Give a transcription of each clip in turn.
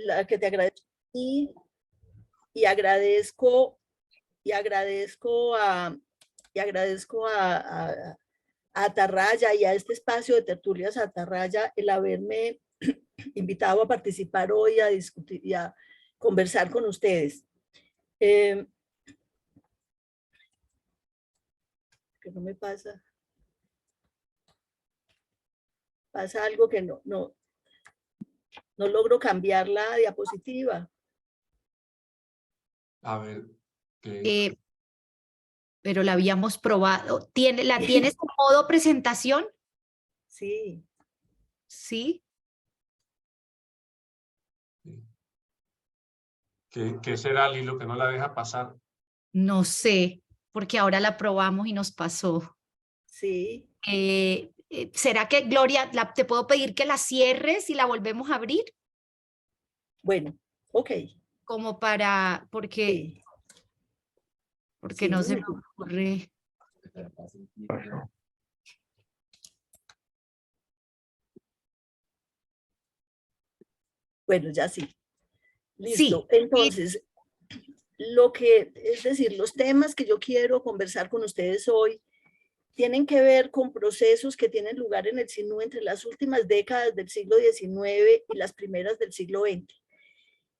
la que te agradezco y agradezco a Atarraya y a este espacio de tertulias Atarraya el haberme invitado a participar hoy, a discutir y a conversar con ustedes. Que no me pasa algo que no logro cambiar la diapositiva. A ver. Pero la habíamos probado. ¿La tienes en modo presentación? Sí. Sí. ¿Qué será, Lilo, que no la deja pasar? No sé, porque ahora la probamos y nos pasó. Sí. ¿Será que, Gloria, te puedo pedir que la cierres y la volvemos a abrir? Bueno, ok. Como para, porque Sí, no se me ocurre. Bueno, ya sí. Listo. Sí. Entonces, es decir, los temas que yo quiero conversar con ustedes hoy tienen que ver con procesos que tienen lugar en el Sinú entre las últimas décadas del siglo XIX y las primeras del siglo XX.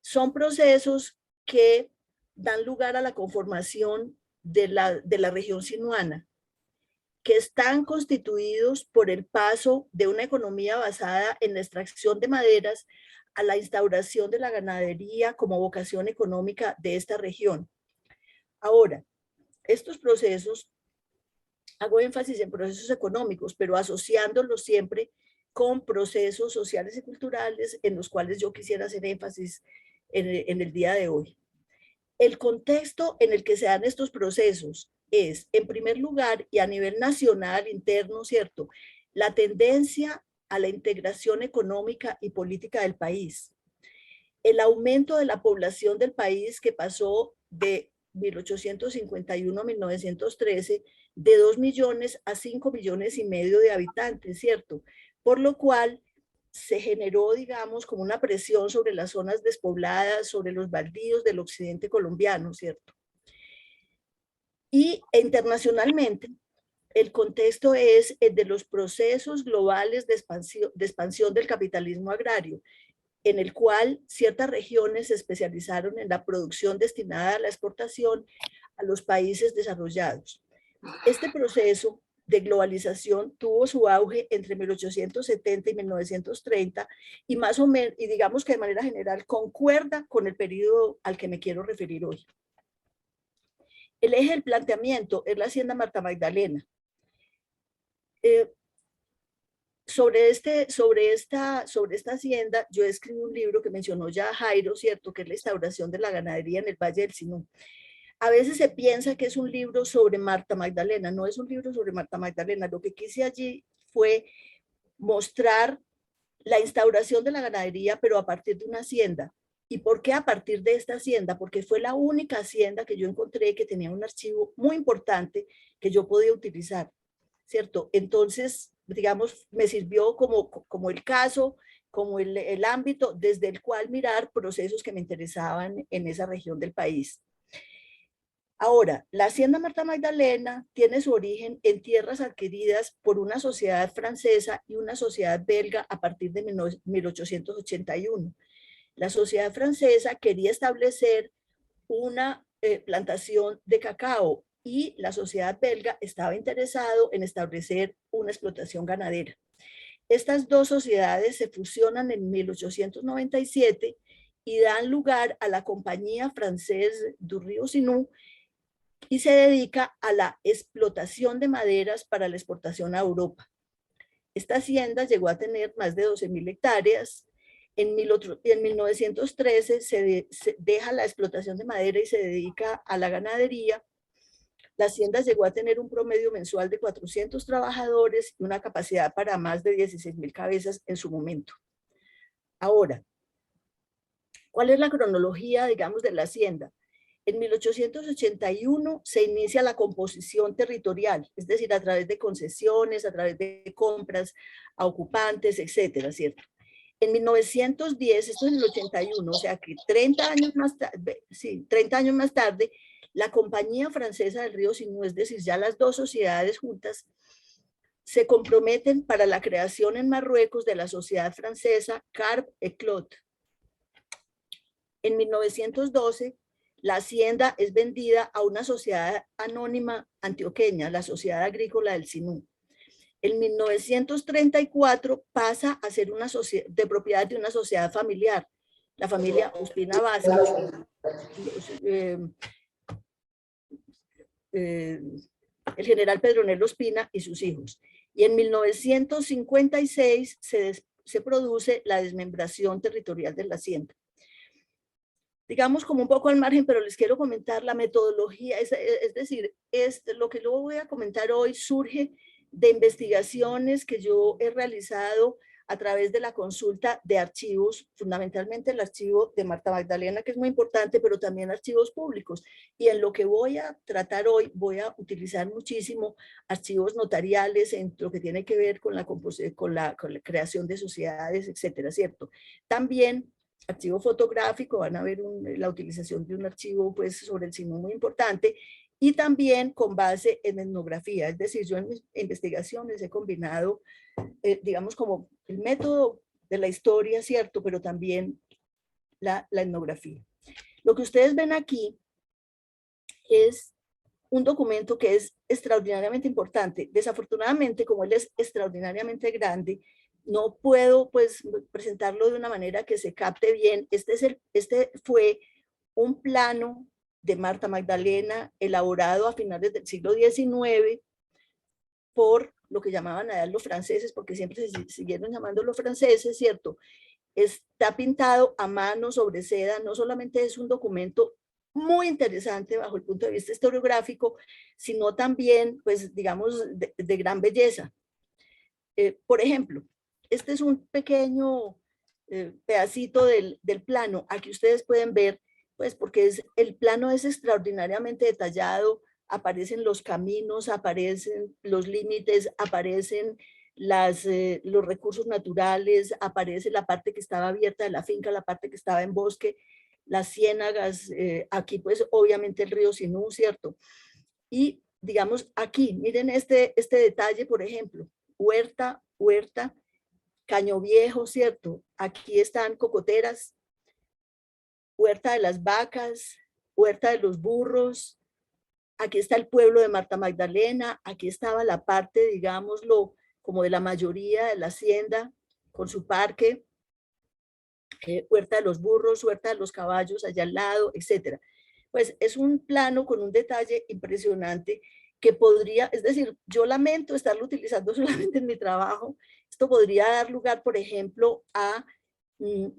Son procesos que dan lugar a la conformación de la región sinuana, que están constituidos por el paso de una economía basada en la extracción de maderas a la instauración de la ganadería como vocación económica de esta región. Ahora, estos procesos, hago énfasis en procesos económicos, pero asociándolos siempre con procesos sociales y culturales en los cuales yo quisiera hacer énfasis en el día de hoy. El contexto en el que se dan estos procesos es, en primer lugar, y a nivel nacional, interno, ¿cierto?, la tendencia a la integración económica y política del país. El aumento de la población del país que pasó de 1851 a 1913 de 2 millones a 5 millones y medio de habitantes, ¿cierto? Por lo cual se generó, digamos, como una presión sobre las zonas despobladas, sobre los baldíos del occidente colombiano, ¿cierto? Y internacionalmente, el contexto es el de los procesos globales de expansión del capitalismo agrario, en el cual ciertas regiones se especializaron en la producción destinada a la exportación a los países desarrollados. Este proceso de globalización tuvo su auge entre 1870 y 1930 y más o menos, y digamos que de manera general concuerda con el periodo al que me quiero referir hoy. El eje del planteamiento es la hacienda Marta Magdalena. Sobre esta hacienda, yo escribí un libro que mencionó ya Jairo, ¿cierto?, que es la instauración de la ganadería en el Valle del Sinú. A veces se piensa que es un libro sobre Marta Magdalena, no es un libro sobre Marta Magdalena. Lo que quise allí fue mostrar la instauración de la ganadería, pero a partir de una hacienda. ¿Y por qué a partir de esta hacienda? Porque fue la única hacienda que yo encontré que tenía un archivo muy importante que yo podía utilizar, ¿cierto? Entonces, digamos, me sirvió como el caso, como el ámbito desde el cual mirar procesos que me interesaban en esa región del país. Ahora, la hacienda Marta Magdalena tiene su origen en tierras adquiridas por una sociedad francesa y una sociedad belga a partir de 1881. La sociedad francesa quería establecer una plantación de cacao y la sociedad belga estaba interesado en establecer una explotación ganadera. Estas dos sociedades se fusionan en 1897 y dan lugar a la Compañía Française du Río Sinú, y se dedica a la explotación de maderas para la exportación a Europa. Esta hacienda llegó a tener más de 12.000 hectáreas. En 1913 se deja la explotación de madera y se dedica a la ganadería. La hacienda llegó a tener un promedio mensual de 400 trabajadores y una capacidad para más de 16.000 cabezas en su momento. Ahora, ¿cuál es la cronología, digamos, de la hacienda? En 1881 se inicia la composición territorial, es decir, a través de concesiones, a través de compras a ocupantes, etcétera, ¿cierto? En 1910, esto es en el 81, o sea que 30 años más tarde, sí, 30 años más tarde, la Compañía Francesa del Río Sinú, es decir, ya las dos sociedades juntas, se comprometen para la creación en Marruecos de la sociedad francesa Carp et Clot. En 1912, la hacienda es vendida a una sociedad anónima antioqueña, la Sociedad Agrícola del Sinú. En 1934 pasa a ser una sociedad de propiedad de una sociedad familiar, la familia Ospina Vázquez, el general Pedronel Ospina y sus hijos. Y en 1956 se produce la desmembración territorial de la hacienda. Digamos como un poco al margen, pero les quiero comentar la metodología, es decir, lo que yo voy a comentar hoy surge de investigaciones que yo he realizado a través de la consulta de archivos, fundamentalmente el archivo de Marta Magdalena, que es muy importante, pero también archivos públicos. Y en lo que voy a tratar hoy, voy a utilizar muchísimo archivos notariales en lo que tiene que ver con la creación de sociedades, etcétera, ¿cierto? También archivo fotográfico, van a ver la utilización de un archivo pues, sobre el Sinú muy importante, y también con base en etnografía, es decir, yo en mis investigaciones he combinado, digamos, como el método de la historia, ¿cierto? Pero también la etnografía. Lo que ustedes ven aquí es un documento que es extraordinariamente importante. Desafortunadamente, como él es extraordinariamente grande, no puedo pues presentarlo de una manera que se capte bien. Este fue un plano de Marta Magdalena elaborado a finales del siglo XIX por lo que llamaban allá los franceses, porque siempre se siguieron llamando los franceses, ¿cierto? Está pintado a mano sobre seda, no solamente es un documento muy interesante bajo el punto de vista historiográfico, sino también, pues, digamos, de gran belleza. Por ejemplo, este es un pequeño pedacito del plano. Aquí ustedes pueden ver, pues, porque el plano es extraordinariamente detallado, aparecen los caminos, aparecen los límites, aparecen los recursos naturales, aparece la parte que estaba abierta de la finca, la parte que estaba en bosque, las ciénagas, aquí pues obviamente el río Sinú, ¿cierto? Y digamos aquí, miren este detalle, por ejemplo, huerta, Caño Viejo, ¿cierto? Aquí están cocoteras, huerta de las vacas, huerta de los burros, aquí está el pueblo de Marta Magdalena, aquí estaba la parte, digámoslo, como de la mayoría de la hacienda, con su parque, huerta de los burros, huerta de los caballos allá al lado, etcétera. Pues es un plano con un detalle impresionante que podría, es decir, yo lamento estarlo utilizando solamente en mi trabajo. Esto podría dar lugar, por ejemplo, a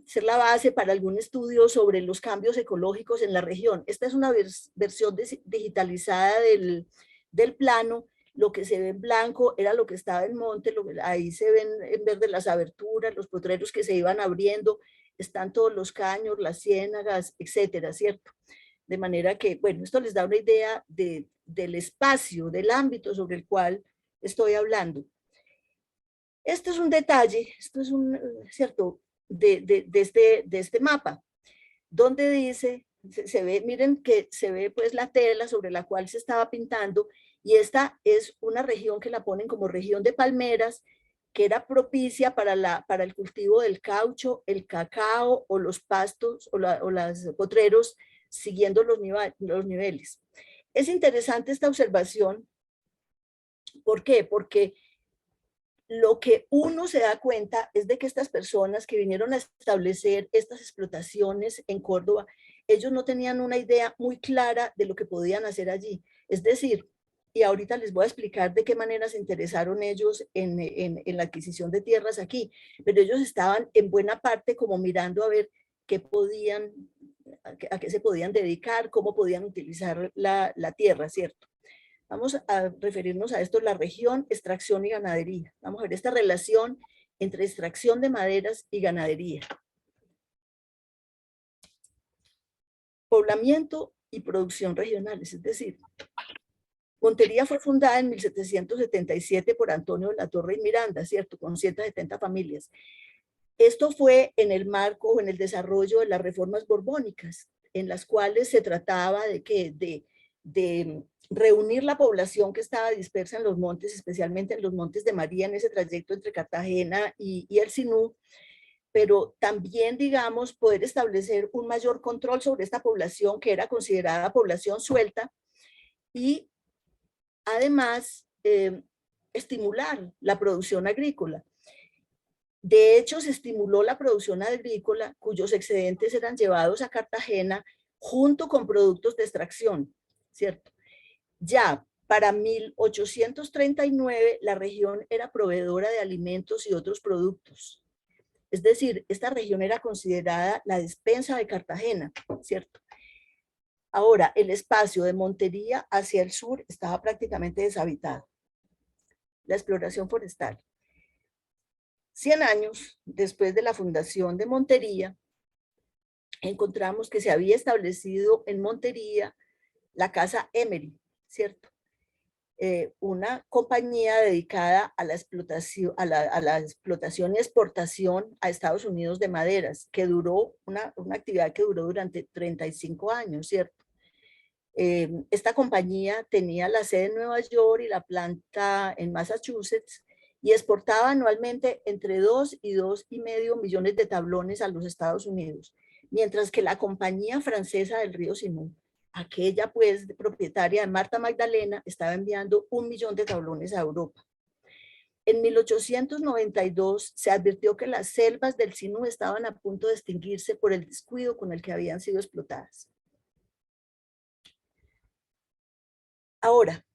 ser la base para algún estudio sobre los cambios ecológicos en la región. Esta es una versión digitalizada del plano. Lo que se ve en blanco era lo que estaba en monte, ahí se ven en verde las aberturas, los potreros que se iban abriendo, están todos los caños, las ciénagas, etcétera, ¿cierto? De manera que, bueno, esto les da una idea del espacio, del ámbito sobre el cual estoy hablando. Este es un detalle, esto es ¿cierto? De este mapa, donde dice, se ve, miren que se ve pues la tela sobre la cual se estaba pintando, y esta es una región que la ponen como región de palmeras, que era propicia para el cultivo del caucho, el cacao o los pastos o los potreros, siguiendo los niveles. Es interesante esta observación. ¿Por qué? Porque lo que uno se da cuenta es de que estas personas que vinieron a establecer estas explotaciones en Córdoba, ellos no tenían una idea muy clara de lo que podían hacer allí. Es decir, y ahorita les voy a explicar de qué manera se interesaron ellos en la adquisición de tierras aquí, pero ellos estaban en buena parte como mirando a ver qué podían, a qué se podían dedicar, cómo podían utilizar la tierra, ¿cierto? Vamos a referirnos a esto, la región, extracción y ganadería. Vamos a ver esta relación entre extracción de maderas y ganadería. Poblamiento y producción regionales, es decir, Montería fue fundada en 1777 por Antonio de la Torre y Miranda, ¿cierto? Con 170 familias. Esto fue en el marco o en el desarrollo de las reformas borbónicas, en las cuales se trataba de reunir la población que estaba dispersa en los montes, especialmente en los Montes de María, en ese trayecto entre Cartagena y el Sinú, pero también, digamos, poder establecer un mayor control sobre esta población que era considerada población suelta y además estimular la producción agrícola. De hecho, se estimuló la producción agrícola cuyos excedentes eran llevados a Cartagena junto con productos de extracción, ¿cierto? Ya para 1839 la región era proveedora de alimentos y otros productos. Es decir, esta región era considerada la despensa de Cartagena, ¿cierto? Ahora, el espacio de Montería hacia el sur estaba prácticamente deshabitado. La exploración forestal. 100 años después de la fundación de Montería, encontramos que se había establecido en Montería la Casa Emery, ¿cierto? Una compañía dedicada a la explotación, a la explotación y exportación a Estados Unidos de maderas, que duró una actividad que duró durante 35 años, ¿cierto? Esta compañía tenía la sede en Nueva York y la planta en Massachusetts y exportaba anualmente entre 2 y 2,5 millones de tablones a los Estados Unidos, mientras que la compañía francesa del río Sinú, aquella pues propietaria de Marta Magdalena, estaba enviando 1 millón de tablones a Europa. En 1892 se advirtió que las selvas del Sinú estaban a punto de extinguirse por el descuido con el que habían sido explotadas. Ahora,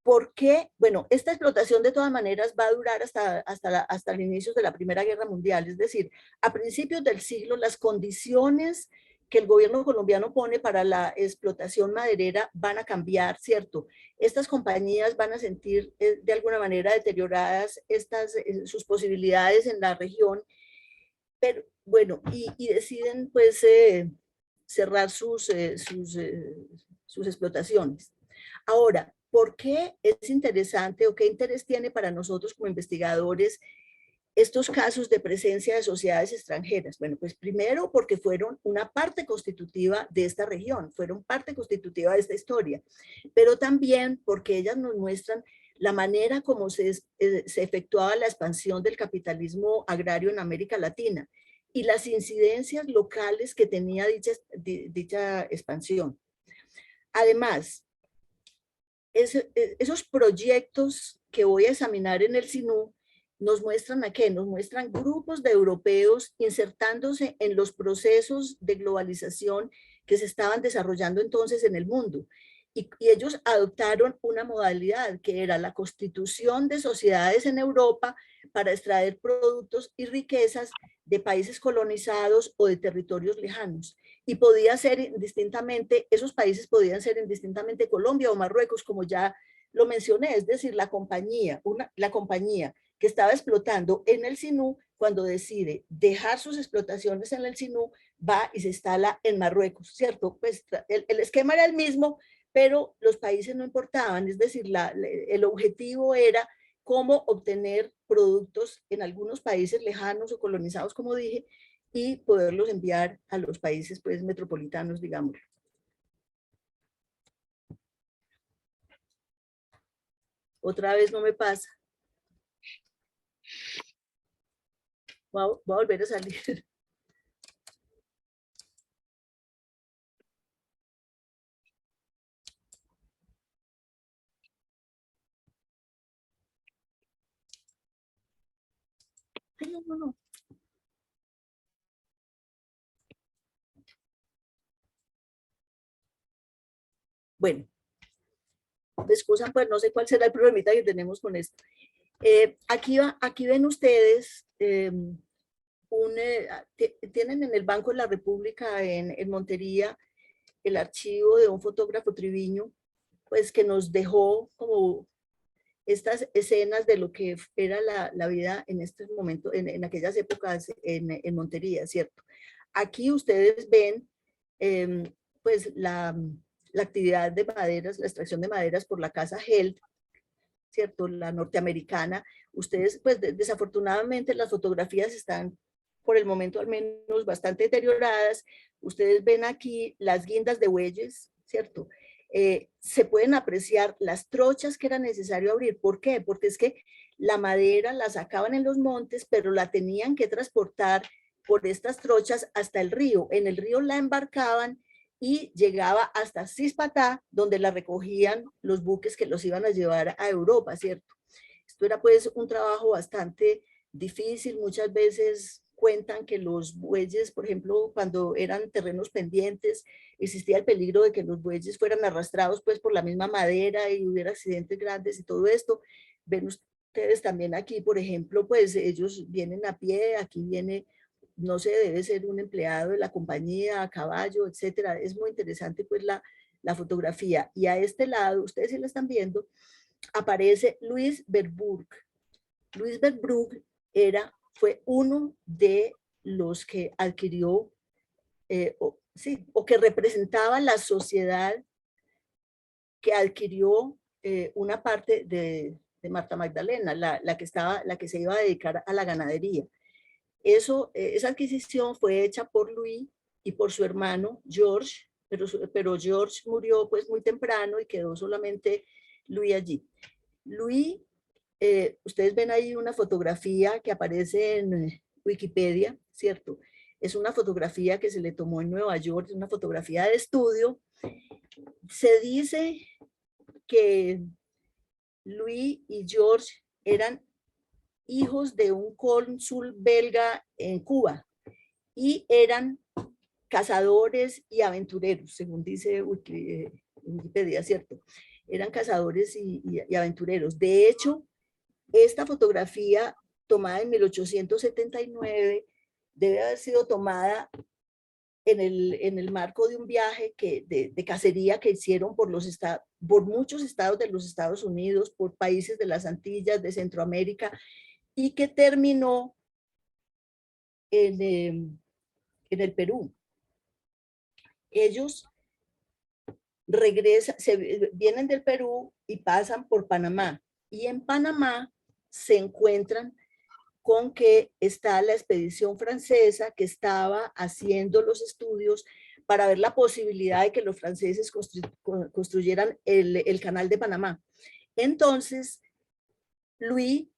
¿por qué? Bueno, esta explotación de todas maneras va a durar hasta el inicio de la Primera Guerra Mundial, es decir, a principios del siglo las condiciones que el gobierno colombiano pone para la explotación maderera van a cambiar, ¿cierto? Estas compañías van a sentir de alguna manera deterioradas sus posibilidades en la región, pero bueno, y deciden pues cerrar sus explotaciones. Ahora, ¿por qué es interesante o qué interés tiene para nosotros como investigadores estos casos de presencia de sociedades extranjeras? Bueno, pues primero porque fueron una parte constitutiva de esta región, fueron parte constitutiva de esta historia, pero también porque ellas nos muestran la manera como se efectuaba la expansión del capitalismo agrario en América Latina y las incidencias locales que tenía dicha expansión. Además, esos proyectos que voy a examinar en el Sinú nos muestran a qué, nos muestran grupos de europeos insertándose en los procesos de globalización que se estaban desarrollando entonces en el mundo. Y ellos adoptaron una modalidad que era la constitución de sociedades en Europa para extraer productos y riquezas de países colonizados o de territorios lejanos. Y podía ser indistintamente, esos países podían ser indistintamente Colombia o Marruecos, como ya lo mencioné, es decir, la compañía que estaba explotando en el Sinú, cuando decide dejar sus explotaciones en el Sinú, va y se instala en Marruecos, ¿cierto? Pues el esquema era el mismo, pero los países no importaban, es decir, el objetivo era cómo obtener productos en algunos países lejanos o colonizados, como dije, y poderlos enviar a los países pues, metropolitanos, digamos. Otra vez no me pasa. Voy a volver a salir. Ay, no. Bueno, me excusan, pues no sé cuál será el problemita que tenemos con esto. Aquí ven ustedes, tienen en el Banco de la República en Montería el archivo de un fotógrafo Triviño, pues que nos dejó como estas escenas de lo que era la vida en estos momentos, en aquellas épocas en Montería, ¿cierto? Aquí ustedes ven pues la actividad de maderas, la extracción de maderas por la casa Held, ¿cierto? La norteamericana. Ustedes, pues desafortunadamente las fotografías están por el momento al menos bastante deterioradas. Ustedes ven aquí las guindas de bueyes, ¿cierto? Se pueden apreciar las trochas que era necesario abrir. ¿Por qué? Porque es que la madera la sacaban en los montes, pero la tenían que transportar por estas trochas hasta el río. En el río la embarcaban y llegaba hasta Cispatá, donde la recogían los buques que los iban a llevar a Europa, ¿cierto? Esto era pues un trabajo bastante difícil. Muchas veces cuentan que los bueyes, por ejemplo, cuando eran terrenos pendientes, existía el peligro de que los bueyes fueran arrastrados pues por la misma madera y hubiera accidentes grandes y todo esto. Ven ustedes también aquí, por ejemplo, pues ellos vienen a pie, aquí viene, no sé, debe ser un empleado de la compañía, a caballo, etcétera. Es muy interesante pues la fotografía. Y a este lado, ustedes sí la están viendo, aparece Louis Verbourg. Louis Verbourg fue uno de los que adquirió, o que representaba la sociedad que adquirió una parte de Marta Magdalena, la que se iba a dedicar a la ganadería. Esa adquisición fue hecha por Louis y por su hermano George, pero George murió pues muy temprano y quedó solamente Louis allí. Louis, ustedes ven ahí una fotografía que aparece en Wikipedia, ¿cierto? Es una fotografía que se le tomó en Nueva York, es una fotografía de estudio. Se dice que Louis y George eran hijos de un cónsul belga en Cuba y eran cazadores y aventureros, según dice Wikipedia, ¿cierto? Eran cazadores y aventureros. De hecho, esta fotografía tomada en 1879 debe haber sido tomada en el marco de un viaje de cacería que hicieron por muchos estados de los Estados Unidos, por países de las Antillas, de Centroamérica, y que terminó en el Perú. Ellos vienen del Perú y pasan por Panamá, y en Panamá se encuentran con que está la expedición francesa que estaba haciendo los estudios para ver la posibilidad de que los franceses construyeran el canal de Panamá. Entonces, Louis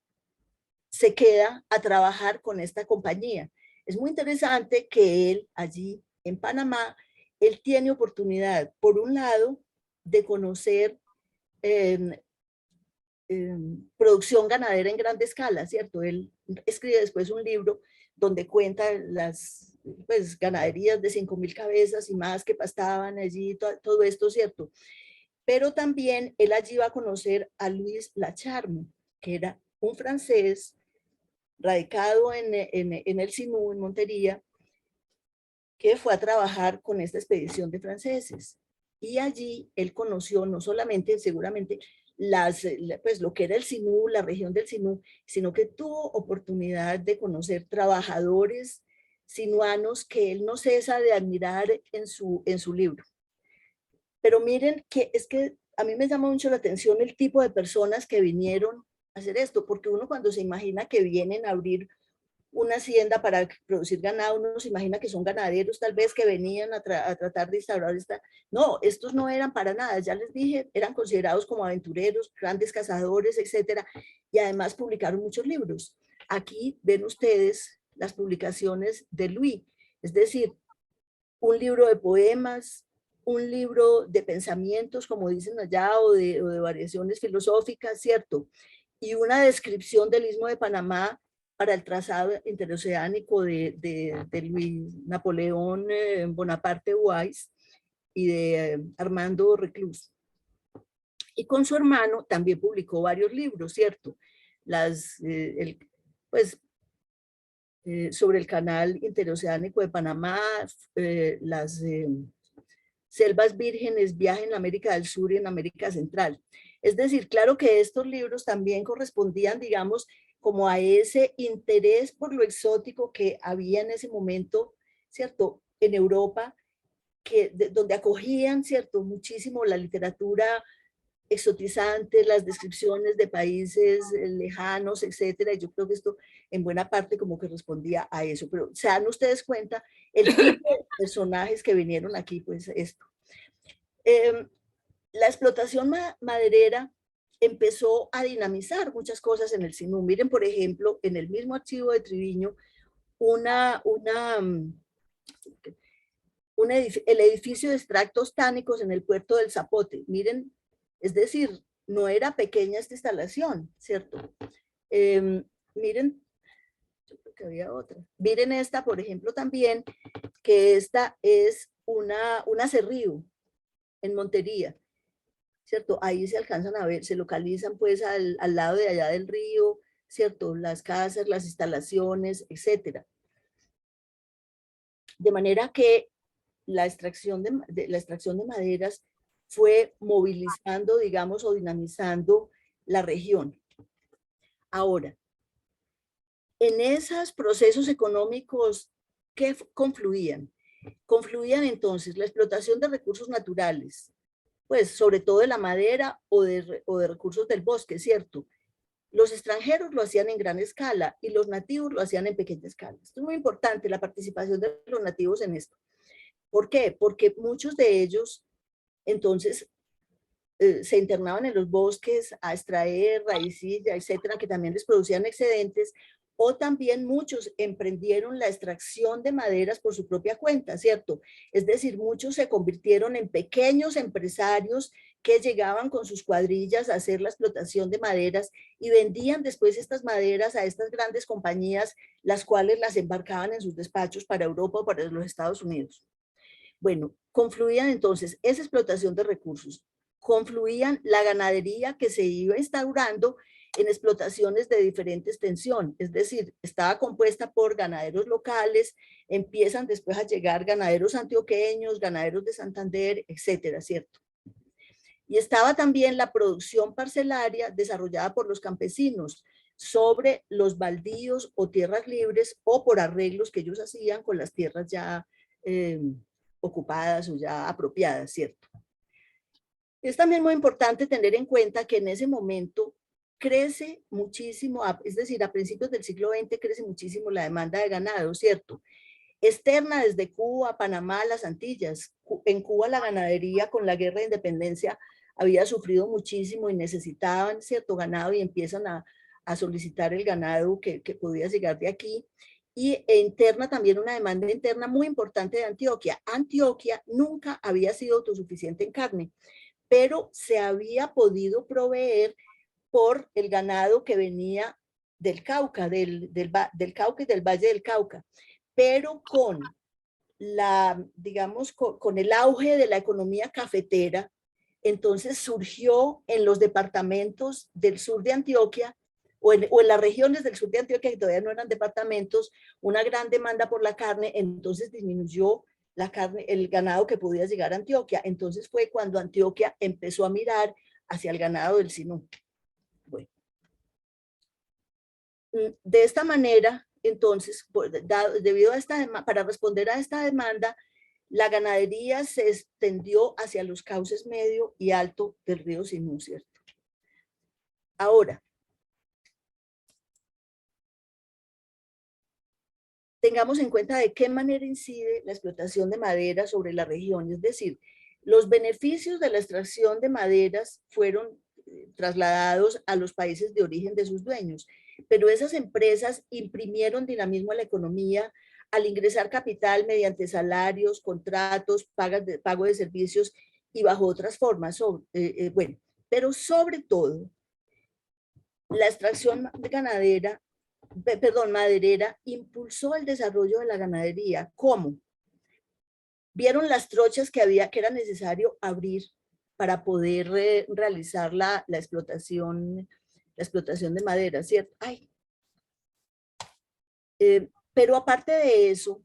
se queda a trabajar con esta compañía. Es muy interesante que él allí en Panamá, él tiene oportunidad, por un lado, de conocer producción ganadera en grande escala, ¿cierto? Él escribe después un libro donde cuenta las ganaderías de 5,000 cabezas y más que pastaban allí, todo esto, ¿cierto? Pero también él allí va a conocer a Louis Lacharme, que era un francés radicado en el Sinú, en Montería, que fue a trabajar con esta expedición de franceses. Y allí él conoció no solamente, seguramente, pues lo que era el Sinú, la región del Sinú, sino que tuvo oportunidad de conocer trabajadores sinuanos que él no cesa de admirar en su libro. Pero miren que es que a mí me llama mucho la atención el tipo de personas que vinieron a hacer esto, porque uno cuando se imagina que vienen a abrir una hacienda para producir ganado, uno se imagina que son ganaderos tal vez que venían a tratar de instaurar esta. No, estos no eran para nada, ya les dije, eran considerados como aventureros, grandes cazadores, etcétera, y además publicaron muchos libros. Aquí ven ustedes las publicaciones de Louis, es decir, un libro de poemas, un libro de pensamientos, como dicen allá, o de variaciones filosóficas, ¿cierto? Y una descripción del Istmo de Panamá para el trazado interoceánico de Luis Napoleón Bonaparte Weiss y de Armando Reclus. Y con su hermano también publicó varios libros, ¿cierto? Sobre el canal interoceánico de Panamá, las selvas vírgenes, viaje en América del Sur y en América Central. Es decir, claro que estos libros también correspondían, digamos, como a ese interés por lo exótico que había en ese momento, ¿cierto? En Europa, donde acogían, ¿cierto? Muchísimo la literatura exotizantes, las descripciones de países lejanos, etcétera. Y yo creo que esto en buena parte como que respondía a eso. Pero se dan ustedes cuenta el tipo de personajes que vinieron aquí, pues esto. La explotación maderera empezó a dinamizar muchas cosas en el Sinú. Miren, por ejemplo, en el mismo archivo de Triviño, el edificio de extractos tánicos en el puerto del Zapote. Miren, es decir, no era pequeña esta instalación, ¿cierto? Miren, yo creo que había otra. Miren esta, por ejemplo, también, que esta es una Cerrío en Montería, ¿cierto? Ahí se alcanzan a ver, se localizan pues al lado de allá del río, ¿cierto? Las casas, las instalaciones, etcétera. De manera que la extracción de maderas fue movilizando, digamos, o dinamizando la región. Ahora, en esos procesos económicos, ¿qué confluían? Confluían entonces la explotación de recursos naturales, pues sobre todo de la madera o de recursos del bosque, ¿cierto? Los extranjeros lo hacían en gran escala y los nativos lo hacían en pequeña escala. Esto es muy importante, la participación de los nativos en esto. ¿Por qué? Porque muchos de ellos, entonces, se internaban en los bosques a extraer raicilla, etcétera, que también les producían excedentes, o también muchos emprendieron la extracción de maderas por su propia cuenta, ¿cierto? Es decir, muchos se convirtieron en pequeños empresarios que llegaban con sus cuadrillas a hacer la explotación de maderas y vendían después estas maderas a estas grandes compañías, las cuales las embarcaban en sus despachos para Europa o para los Estados Unidos. Bueno, confluían entonces esa explotación de recursos, confluían la ganadería que se iba instaurando en explotaciones de diferente extensión, es decir, estaba compuesta por ganaderos locales, empiezan después a llegar ganaderos antioqueños, ganaderos de Santander, etcétera, ¿cierto? Y estaba también la producción parcelaria desarrollada por los campesinos sobre los baldíos o tierras libres o por arreglos que ellos hacían con las tierras ya ocupadas o ya apropiadas, ¿cierto? Es también muy importante tener en cuenta que en ese momento crece muchísimo, es decir, a principios del siglo XX crece muchísimo la demanda de ganado, ¿cierto? Externa desde Cuba, Panamá, las Antillas. En Cuba la ganadería con la guerra de independencia había sufrido muchísimo y necesitaban cierto ganado y empiezan a solicitar el ganado que podía llegar de aquí. Y interna también una demanda interna muy importante de Antioquia. Antioquia nunca había sido autosuficiente en carne, pero se había podido proveer por el ganado que venía del Cauca, del Cauca y del Valle del Cauca, pero con digamos, con el auge de la economía cafetera, entonces surgió en los departamentos del sur de Antioquia o en las regiones del sur de Antioquia, que todavía no eran departamentos, una gran demanda por la carne, entonces disminuyó la carne, el ganado que podía llegar a Antioquia. Entonces fue cuando Antioquia empezó a mirar hacia el ganado del Sinú. Bueno, de esta manera, entonces, debido a para responder a esta demanda, la ganadería se extendió hacia los cauces medio y alto del río Sinú, ¿cierto? Ahora, tengamos en cuenta de qué manera incide la explotación de madera sobre la región, es decir, los beneficios de la extracción de maderas fueron trasladados a los países de origen de sus dueños, pero esas empresas imprimieron dinamismo a la economía al ingresar capital mediante salarios, contratos, pago de servicios y bajo otras formas. Bueno, pero sobre todo, la extracción maderera impulsó el desarrollo de la ganadería. ¿Cómo? Vieron las trochas que era necesario abrir para poder realizar la explotación de madera, ¿cierto? Pero aparte de eso,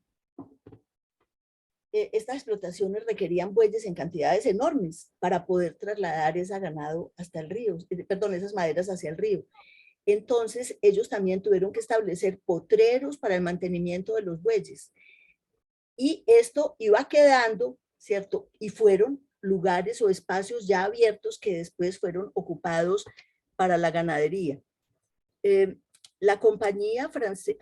estas explotaciones requerían bueyes en cantidades enormes para poder trasladar ese ganado hasta el río, esas maderas hacia el río. Entonces, ellos también tuvieron que establecer potreros para el mantenimiento de los bueyes. Y esto iba quedando, ¿cierto? Y fueron lugares o espacios ya abiertos que después fueron ocupados para la ganadería. La compañía francesa,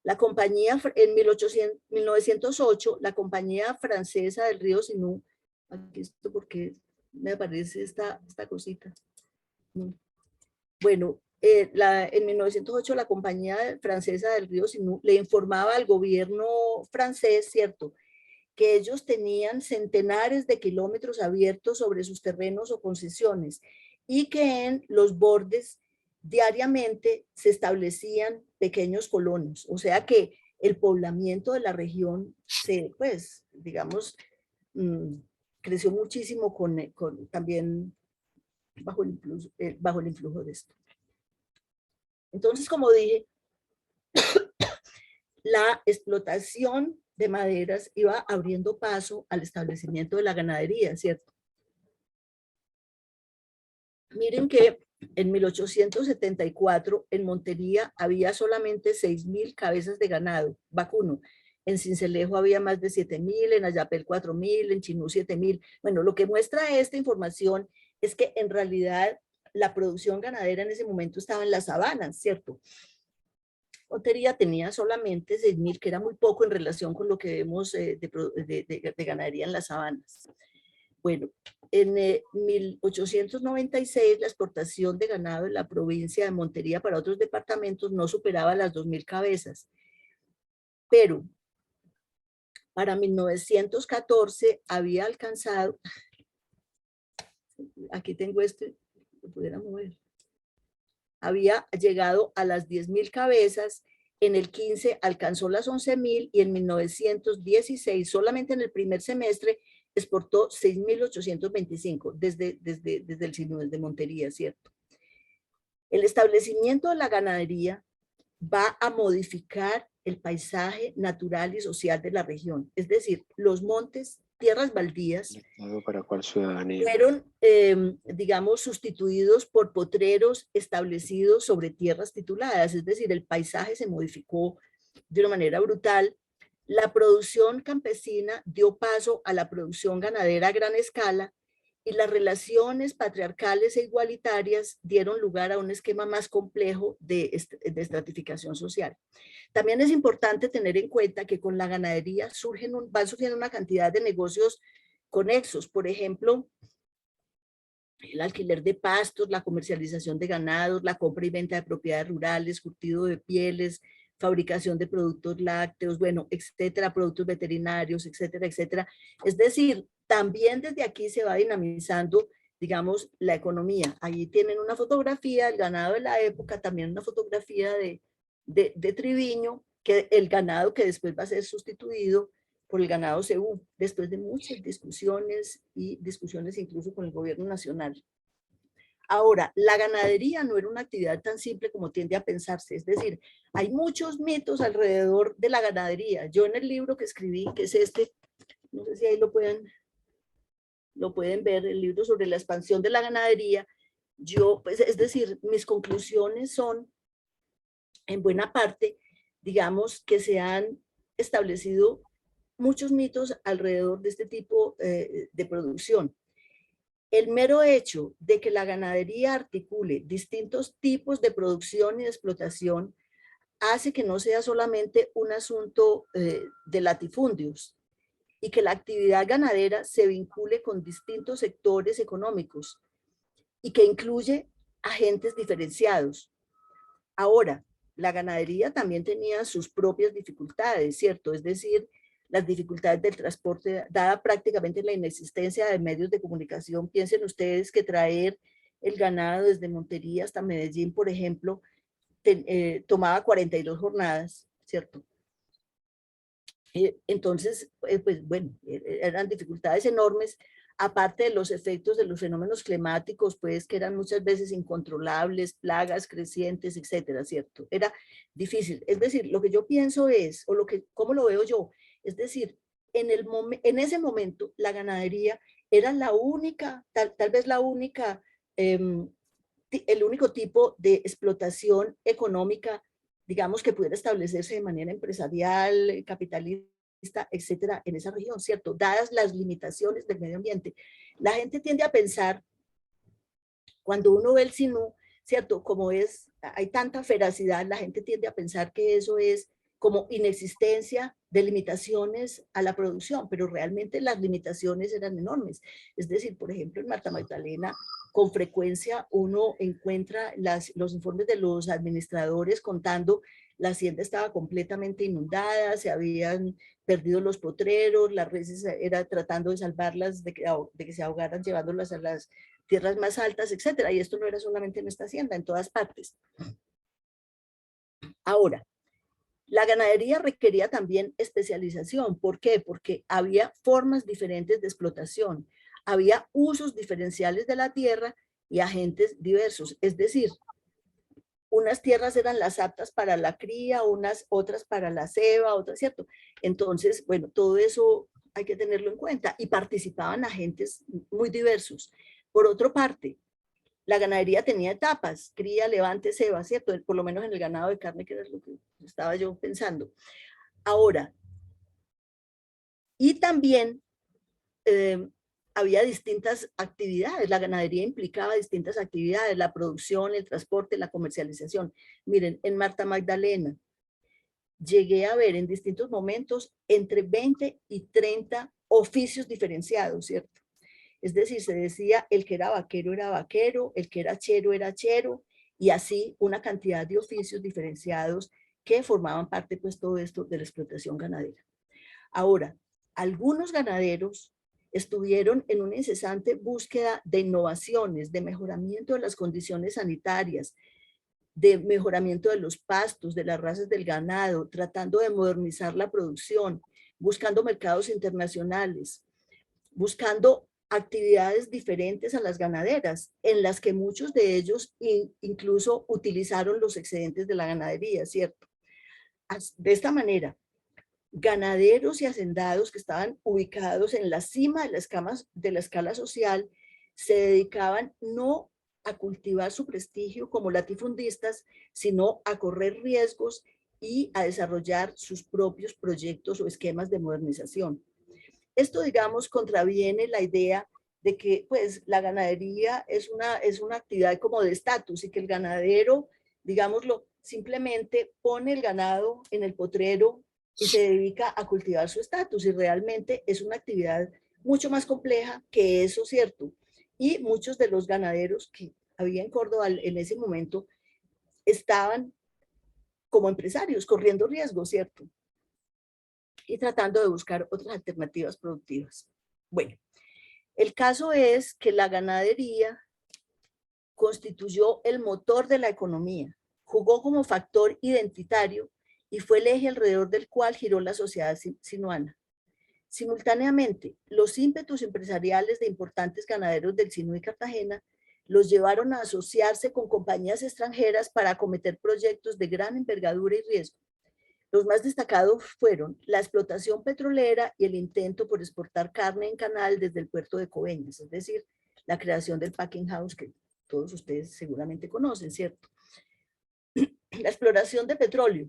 en 1908, la compañía francesa del río Sinú, aquí esto porque me aparece esta cosita. Bueno, en 1908 la compañía francesa del río Sinú le informaba al gobierno francés, ¿cierto?, que ellos tenían centenares de kilómetros abiertos sobre sus terrenos o concesiones y que en los bordes diariamente se establecían pequeños colonos, o sea que el poblamiento de la región pues, digamos, creció muchísimo también bajo el influjo de esto. Entonces, como dije, la explotación de maderas iba abriendo paso al establecimiento de la ganadería, ¿cierto? Miren que en 1874 en Montería había solamente 6.000 cabezas de ganado vacuno. En Sincelejo había más de 7.000, en Ayapel 4.000, en Chinú 7.000. Bueno, lo que muestra esta información es que en realidad la producción ganadera en ese momento estaba en las sabanas, ¿cierto? Montería tenía solamente 6.000, que era muy poco en relación con lo que vemos de ganadería en las sabanas. Bueno, en 1896 la exportación de ganado en la provincia de Montería para otros departamentos no superaba las 2.000 cabezas. Pero para 1914 había alcanzado, aquí tengo lo pudiera mover, había llegado a las 10.000 cabezas, en el 15 alcanzó las 11.000 y en 1916, solamente en el primer semestre, exportó 6.825 desde el Sinú, desde Montería, ¿cierto? El establecimiento de la ganadería va a modificar el paisaje natural y social de la región, es decir, los montes, tierras baldías, ¿Para cuál ciudadanía? Fueron, digamos, sustituidos por potreros establecidos sobre tierras tituladas, es decir, el paisaje se modificó de una manera brutal. La producción campesina dio paso a la producción ganadera a gran escala y las relaciones patriarcales e igualitarias dieron lugar a un esquema más complejo de estratificación social. También es importante tener en cuenta que con la ganadería van surgiendo una cantidad de negocios conexos, por ejemplo, el alquiler de pastos, la comercialización de ganados, la compra y venta de propiedades rurales, curtido de pieles, fabricación de productos lácteos, bueno, etcétera, productos veterinarios, etcétera, etcétera. Es decir, también desde aquí se va dinamizando, digamos, la economía. Ahí tienen una fotografía del ganado de la época, también una fotografía de Triviño, que el ganado que después va a ser sustituido por el ganado cebú, después de muchas discusiones incluso con el gobierno nacional. Ahora, la ganadería no era una actividad tan simple como tiende a pensarse, es decir, hay muchos mitos alrededor de la ganadería. Yo en el libro que escribí, que es no sé si ahí lo pueden ver, el libro sobre la expansión de la ganadería, pues, es decir, mis conclusiones son, en buena parte, digamos, que se han establecido muchos mitos alrededor de este tipo de producción. El mero hecho de que la ganadería articule distintos tipos de producción y de explotación hace que no sea solamente un asunto de latifundios y que la actividad ganadera se vincule con distintos sectores económicos y que incluye agentes diferenciados. Ahora, la ganadería también tenía sus propias dificultades, ¿cierto? Es decir, las dificultades del transporte, dada prácticamente la inexistencia de medios de comunicación. Piensen ustedes que traer el ganado desde Montería hasta Medellín, por ejemplo, tomaba 42 jornadas, ¿cierto? Entonces, pues bueno, eran dificultades enormes, aparte de los efectos de los fenómenos climáticos, pues que eran muchas veces incontrolables, plagas crecientes, etcétera, ¿cierto? Era difícil. Es decir, lo que yo pienso es, ¿cómo lo veo yo? Es decir, en ese momento la ganadería era la única, tal vez la única, el único tipo de explotación económica, digamos, que pudiera establecerse de manera empresarial, capitalista, etcétera, en esa región, ¿cierto? Dadas las limitaciones del medio ambiente. La gente tiende a pensar, cuando uno ve el Sinú, ¿cierto? Como hay tanta feracidad, la gente tiende a pensar que eso es como inexistencia de limitaciones a la producción, pero realmente las limitaciones eran enormes. Es decir, por ejemplo, en Marta Magdalena, con frecuencia uno encuentra los informes de los administradores contando la hacienda estaba completamente inundada, se habían perdido los potreros, las reses era tratando de salvarlas de que se ahogaran llevándolas a las tierras más altas, etcétera. Y esto no era solamente en esta hacienda, en todas partes. Ahora, la ganadería requería también especialización. ¿Por qué? Porque había formas diferentes de explotación, había usos diferenciales de la tierra y agentes diversos. Es decir, unas tierras eran las aptas para la cría, otras para la ceba, otras, ¿cierto? Entonces, bueno, todo eso hay que tenerlo en cuenta y participaban agentes muy diversos. Por otra parte, la ganadería tenía etapas, cría, levante, ceba, ¿cierto? Por lo menos en el ganado de carne, que era lo que estaba yo pensando. Ahora, y también había distintas actividades, la ganadería implicaba distintas actividades, la producción, el transporte, la comercialización. Miren, en Marta Magdalena llegué a ver en distintos momentos entre 20 y 30 oficios diferenciados, ¿cierto? Es decir, se decía el que era vaquero, el que era chero, y así una cantidad de oficios diferenciados que formaban parte, pues, todo esto de la explotación ganadera. Ahora, algunos ganaderos estuvieron en una incesante búsqueda de innovaciones, de mejoramiento de las condiciones sanitarias, de mejoramiento de los pastos, de las razas del ganado, tratando de modernizar la producción, buscando mercados internacionales, buscando actividades diferentes a las ganaderas, en las que muchos de ellos incluso utilizaron los excedentes de la ganadería, ¿cierto? De esta manera, ganaderos y hacendados que estaban ubicados en la cima de la escala social se dedicaban no a cultivar su prestigio como latifundistas, sino a correr riesgos y a desarrollar sus propios proyectos o esquemas de modernización. Esto, digamos, contraviene la idea de que, pues, la ganadería es una actividad como de estatus y que el ganadero, digámoslo, simplemente pone el ganado en el potrero y se dedica a cultivar su estatus, y realmente es una actividad mucho más compleja que eso, ¿cierto? Y muchos de los ganaderos que había en Córdoba en ese momento estaban como empresarios, corriendo riesgos, ¿cierto? Y tratando de buscar otras alternativas productivas. Bueno, el caso es que la ganadería constituyó el motor de la economía, jugó como factor identitario y fue el eje alrededor del cual giró la sociedad sinuana. Simultáneamente, los ímpetus empresariales de importantes ganaderos del Sinú y Cartagena los llevaron a asociarse con compañías extranjeras para acometer proyectos de gran envergadura y riesgo. Los más destacados fueron la explotación petrolera y el intento por exportar carne en canal desde el puerto de Coveñas, es decir, la creación del packing house que todos ustedes seguramente conocen, ¿cierto? La exploración de petróleo.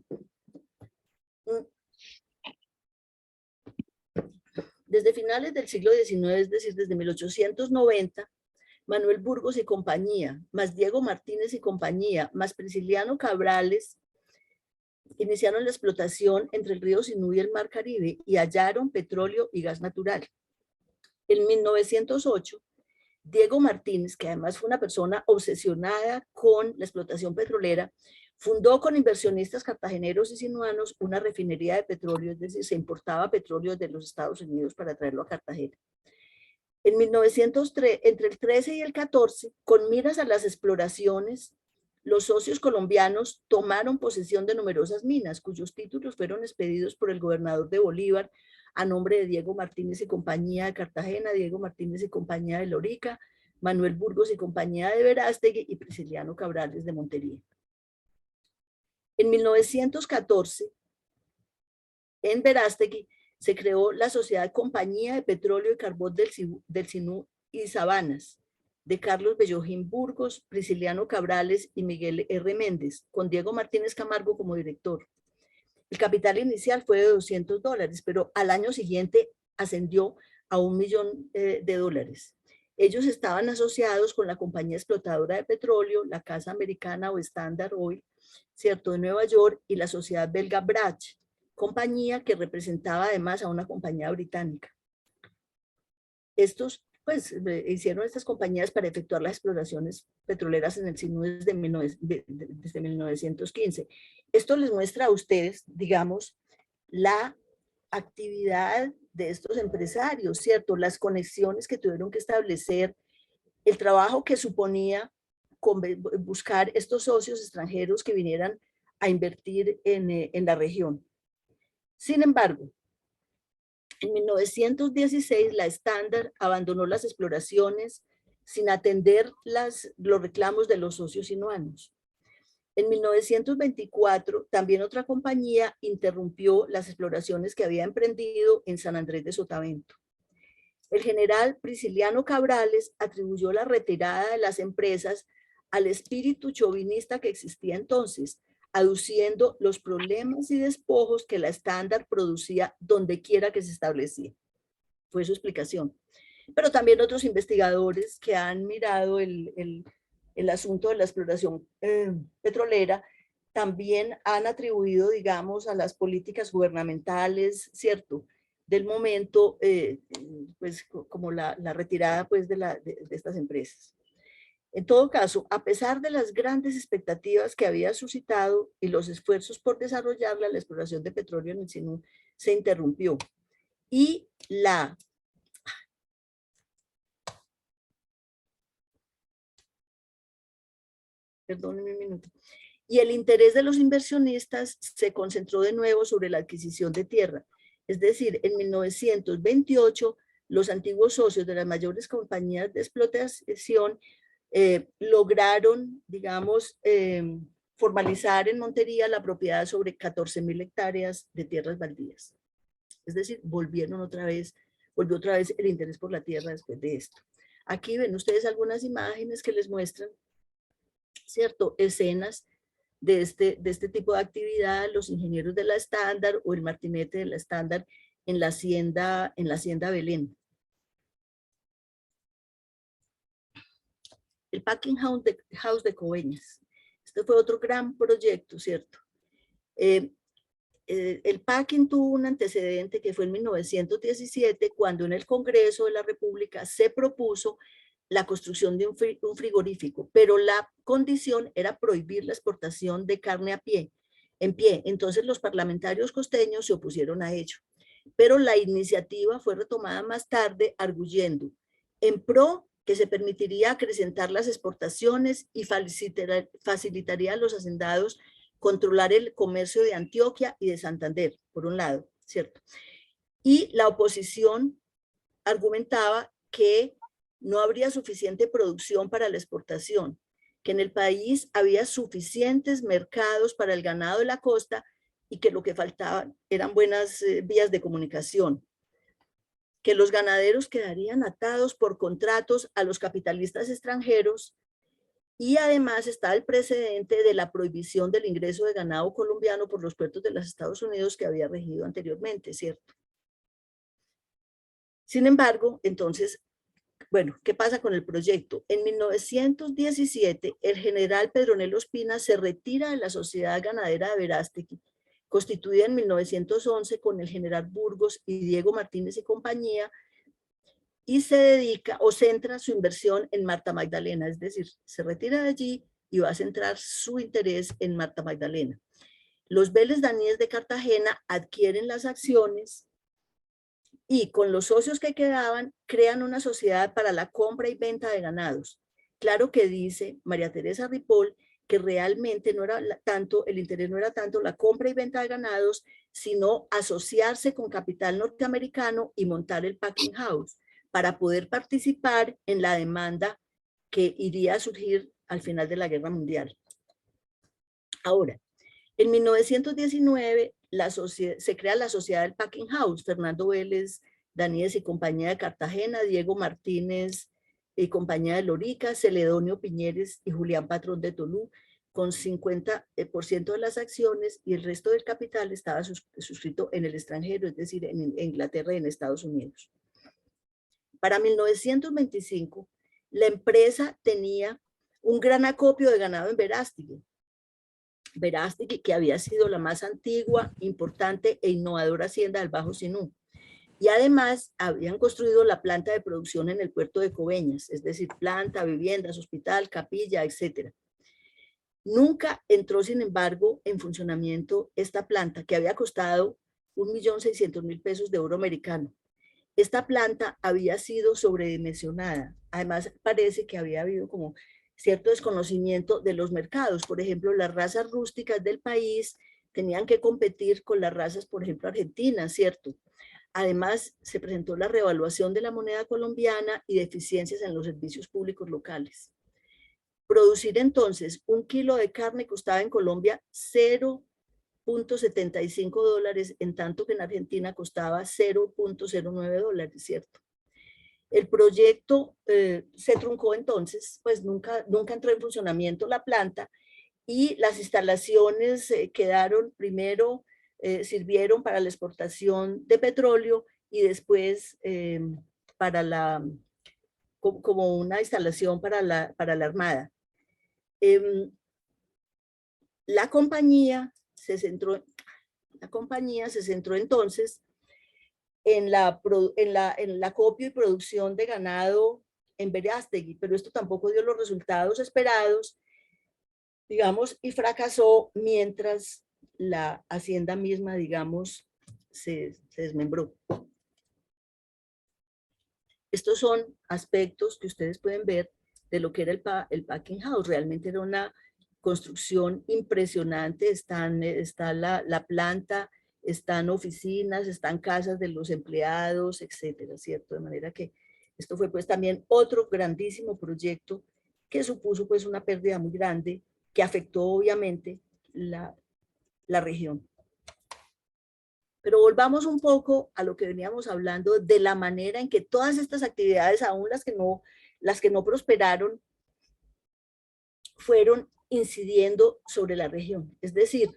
Desde finales del siglo XIX, es decir, desde 1890, Manuel Burgos y compañía, más Diego Martínez y compañía, más Prisciliano Cabrales, iniciaron la explotación entre el río Sinú y el mar Caribe y hallaron petróleo y gas natural. En 1908, Diego Martínez, que además fue una persona obsesionada con la explotación petrolera, fundó con inversionistas cartageneros y sinuanos una refinería de petróleo, es decir, se importaba petróleo de los Estados Unidos para traerlo a Cartagena. En 1903, entre el 13 y el 14, con miras a las exploraciones, los socios colombianos tomaron posesión de numerosas minas, cuyos títulos fueron expedidos por el gobernador de Bolívar a nombre de Diego Martínez y compañía de Cartagena, Diego Martínez y compañía de Lorica, Manuel Burgos y compañía de Verástegui y Prisciliano Cabrales de Montería. En 1914, en Verástegui, se creó la Sociedad Compañía de Petróleo y Carbón del Sinú y Sabanas, de Carlos Bellojín Burgos, Prisciliano Cabrales y Miguel R. Méndez, con Diego Martínez Camargo como director. El capital inicial fue de $200, pero al año siguiente ascendió a $1 millón de dólares. Ellos estaban asociados con la compañía explotadora de petróleo, la Casa Americana o Standard Oil, ¿cierto?, de Nueva York, y la sociedad belga Brach, compañía que representaba además a una compañía británica. Estos, pues, hicieron estas compañías para efectuar las exploraciones petroleras en el Sinú desde 1915. Esto les muestra a ustedes, digamos, la actividad de estos empresarios, ¿cierto? Las conexiones que tuvieron que establecer, el trabajo que suponía buscar estos socios extranjeros que vinieran a invertir en la región. Sin embargo, en 1916 la Standard abandonó las exploraciones sin atender los reclamos de los socios sinuanos. En 1924 también otra compañía interrumpió las exploraciones que había emprendido en San Andrés de Sotavento. El general Prisciliano Cabrales atribuyó la retirada de las empresas al espíritu chauvinista que existía entonces, aduciendo los problemas y despojos que la Standard producía donde quiera que se establecía. Fue su explicación. Pero también otros investigadores que han mirado el asunto de la exploración petrolera también han atribuido, digamos, a las políticas gubernamentales, ¿cierto?, del momento, pues como la retirada pues, de estas empresas. En todo caso, a pesar de las grandes expectativas que había suscitado y los esfuerzos por desarrollarla, la exploración de petróleo en el Sinú se interrumpió. Y perdónenme un minuto. Y el interés de los inversionistas se concentró de nuevo sobre la adquisición de tierra. Es decir, en 1928, los antiguos socios de las mayores compañías de explotación lograron, digamos, formalizar en Montería la propiedad sobre 14.000 hectáreas de tierras baldías. Es decir, volvió otra vez el interés por la tierra después de esto. Aquí ven ustedes algunas imágenes que les muestran, ¿cierto?, escenas de este tipo de actividad, los ingenieros de la Standard o el martinete de la Standard en la hacienda Belén. El Packing House de Coveñas. Este fue otro gran proyecto, ¿cierto? El packing tuvo un antecedente que fue en 1917, cuando en el Congreso de la República se propuso la construcción de un frigorífico, pero la condición era prohibir la exportación de carne en pie. Entonces los parlamentarios costeños se opusieron a ello, pero la iniciativa fue retomada más tarde, arguyendo en pro que se permitiría acrecentar las exportaciones y facilitaría a los hacendados controlar el comercio de Antioquia y de Santander, por un lado, ¿cierto? Y la oposición argumentaba que no habría suficiente producción para la exportación, que en el país había suficientes mercados para el ganado de la costa y que lo que faltaban eran buenas vías de comunicación, que los ganaderos quedarían atados por contratos a los capitalistas extranjeros, y además está el precedente de la prohibición del ingreso de ganado colombiano por los puertos de los Estados Unidos que había regido anteriormente, ¿cierto? Sin embargo, entonces, bueno, ¿qué pasa con el proyecto? En 1917, el general Pedronel Ospina se retira de la Sociedad Ganadera de Verástegui, constituida en 1911 con el general Burgos y Diego Martínez y compañía, y se dedica o centra su inversión en Marta Magdalena, es decir, se retira de allí y va a centrar su interés en Marta Magdalena. Los Vélez Daníes de Cartagena adquieren las acciones y con los socios que quedaban crean una sociedad para la compra y venta de ganados. Claro que dice María Teresa Ripoll que realmente no era tanto, el interés no era tanto la compra y venta de ganados, sino asociarse con capital norteamericano y montar el packing house para poder participar en la demanda que iría a surgir al final de la Guerra Mundial. Ahora, en 1919 se crea la Sociedad del Packing House, Fernando Vélez Daníes y compañía de Cartagena, Diego Martínez y compañía de Lorica, Celedonio Piñeres y Julián Patrón de Tolú, con 50% de las acciones y el resto del capital estaba suscrito en el extranjero, es decir, en Inglaterra y en Estados Unidos. Para 1925, la empresa tenía un gran acopio de ganado en Verástegui. Verástegui, que había sido la más antigua, importante e innovadora hacienda del Bajo Sinú. Y además habían construido la planta de producción en el puerto de Coveñas, es decir, planta, viviendas, hospital, capilla, etc. Nunca entró, sin embargo, en funcionamiento esta planta, que había costado 1.600.000 pesos de oro americano. Esta planta había sido sobredimensionada. Además, parece que había habido como cierto desconocimiento de los mercados. Por ejemplo, las razas rústicas del país tenían que competir con las razas, por ejemplo, argentinas, ¿cierto? Además, se presentó la revaluación de la moneda colombiana y deficiencias en los servicios públicos locales. Producir entonces 1 kilo de carne costaba en Colombia $0.75, en tanto que en Argentina costaba $0.09, ¿cierto? El proyecto se truncó entonces, pues nunca entró en funcionamiento la planta y las instalaciones quedaron primero, sirvieron para la exportación de petróleo y después como una instalación para la Armada. La compañía se centró entonces en el acopio y producción de ganado en Verástegui, pero esto tampoco dio los resultados esperados, digamos, y fracasó mientras la hacienda misma, digamos, se desmembró. Estos son aspectos que ustedes pueden ver de lo que era el packing house. Realmente era una construcción impresionante. Está la planta, están oficinas, están casas de los empleados, etcétera, ¿cierto? De manera que esto fue pues también otro grandísimo proyecto que supuso pues una pérdida muy grande que afectó obviamente la región. Pero volvamos un poco a lo que veníamos hablando de la manera en que todas estas actividades, aún las que no prosperaron, fueron incidiendo sobre la región. Es decir,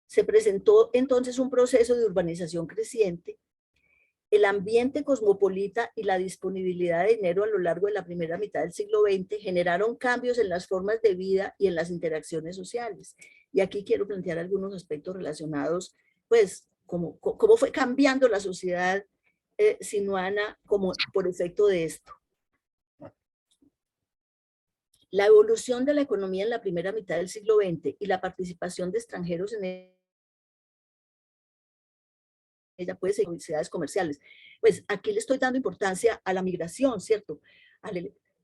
se presentó entonces un proceso de urbanización creciente, el ambiente cosmopolita y la disponibilidad de dinero a lo largo de la primera mitad del siglo XX generaron cambios en las formas de vida y en las interacciones sociales. Y aquí quiero plantear algunos aspectos relacionados, pues, cómo fue cambiando la sociedad sinuana como por efecto de esto. La evolución de la economía en la primera mitad del siglo XX y la participación de extranjeros en ella puede ser sociedades comerciales. Pues aquí le estoy dando importancia a la migración, ¿cierto?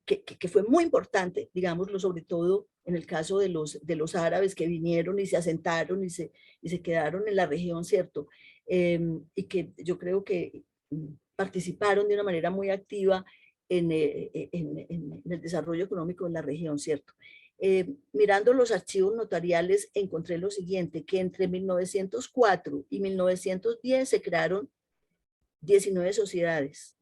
Que fue muy importante, digámoslo, sobre todo en el caso de los árabes que vinieron y se asentaron y se quedaron en la región, ¿cierto? Y que yo creo que participaron de una manera muy activa en el desarrollo económico de la región, ¿cierto? Mirando los archivos notariales encontré lo siguiente, que entre 1904 y 1910 se crearon 19 sociedades,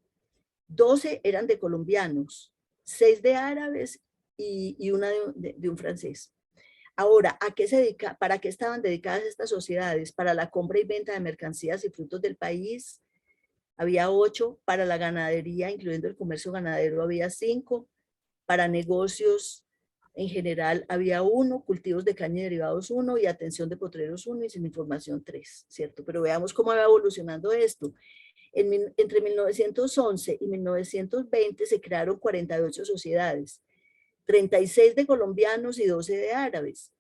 12 eran de colombianos, 6 de árabes y una de un francés. Ahora, ¿para qué estaban dedicadas estas sociedades? Para la compra y venta de mercancías y frutos del país, había 8, para la ganadería, incluyendo el comercio ganadero, había 5, para negocios en general había 1, cultivos de caña y derivados 1, y atención de potreros 1, y sin información 3, ¿cierto? Pero veamos cómo va evolucionando esto. Entre 1911 y 1920 se crearon 48 sociedades, 36 de colombianos y 12 de árabes.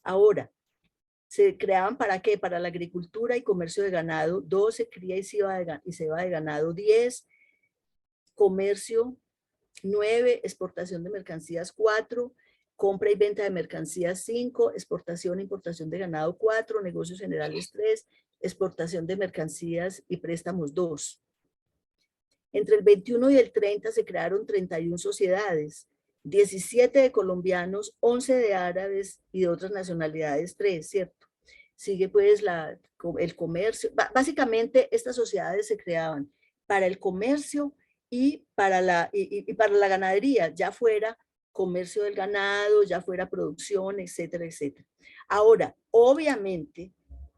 Ahora, ¿se creaban para qué? Para la agricultura y comercio de ganado, 12, cría y ceba de ganado, 10, comercio, 9, exportación de mercancías, 4, compra y venta de mercancías, 5, exportación e importación de ganado, 4, negocios generales, 3, exportación de mercancías y préstamos, 2. Entre el 21 y el 30 se crearon 31 sociedades, 17 de colombianos, 11 de árabes y de otras nacionalidades, 3, ¿cierto? Sigue pues el comercio. Básicamente estas sociedades se creaban para el comercio y para la ganadería, ya fuera comercio del ganado, ya fuera producción, etcétera, etcétera. Ahora, obviamente,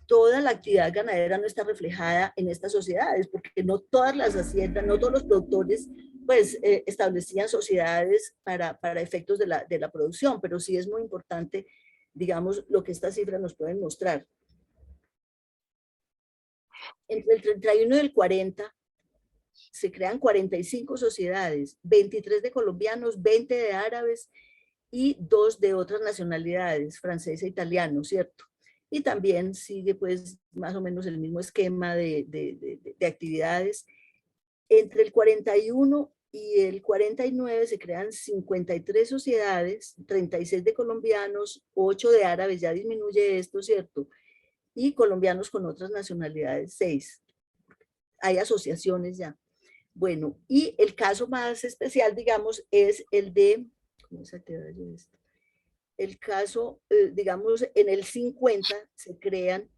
toda la actividad ganadera no está reflejada en estas sociedades, porque no todas las haciendas, no todos los productores, pues, establecían sociedades para efectos de la producción, pero sí es muy importante, digamos, lo que estas cifras nos pueden mostrar. Entre el 31 y el 40, se crean 45 sociedades, 23 de colombianos, 20 de árabes y 2 de otras nacionalidades, francés e italiano, ¿cierto? Y también sigue pues más o menos el mismo esquema de actividades. Entre el 41 y el 49 se crean 53 sociedades, 36 de colombianos, 8 de árabes, ya disminuye esto, ¿cierto? Y colombianos con otras nacionalidades, 6. Hay asociaciones ya. Bueno, y el caso más especial, digamos, es el de, ¿cómo se queda yo esto? El caso, digamos, en el 50 se crean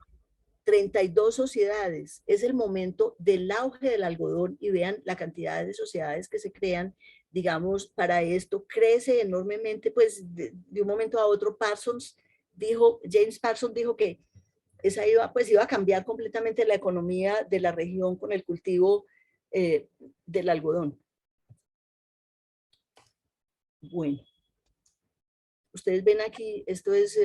32 sociedades. Es el momento del auge del algodón y vean la cantidad de sociedades que se crean, digamos, para esto. Crece enormemente, pues de un momento a otro James Parsons dijo que esa iba a cambiar completamente la economía de la región con el cultivo del algodón. Bueno, ustedes ven aquí, esto es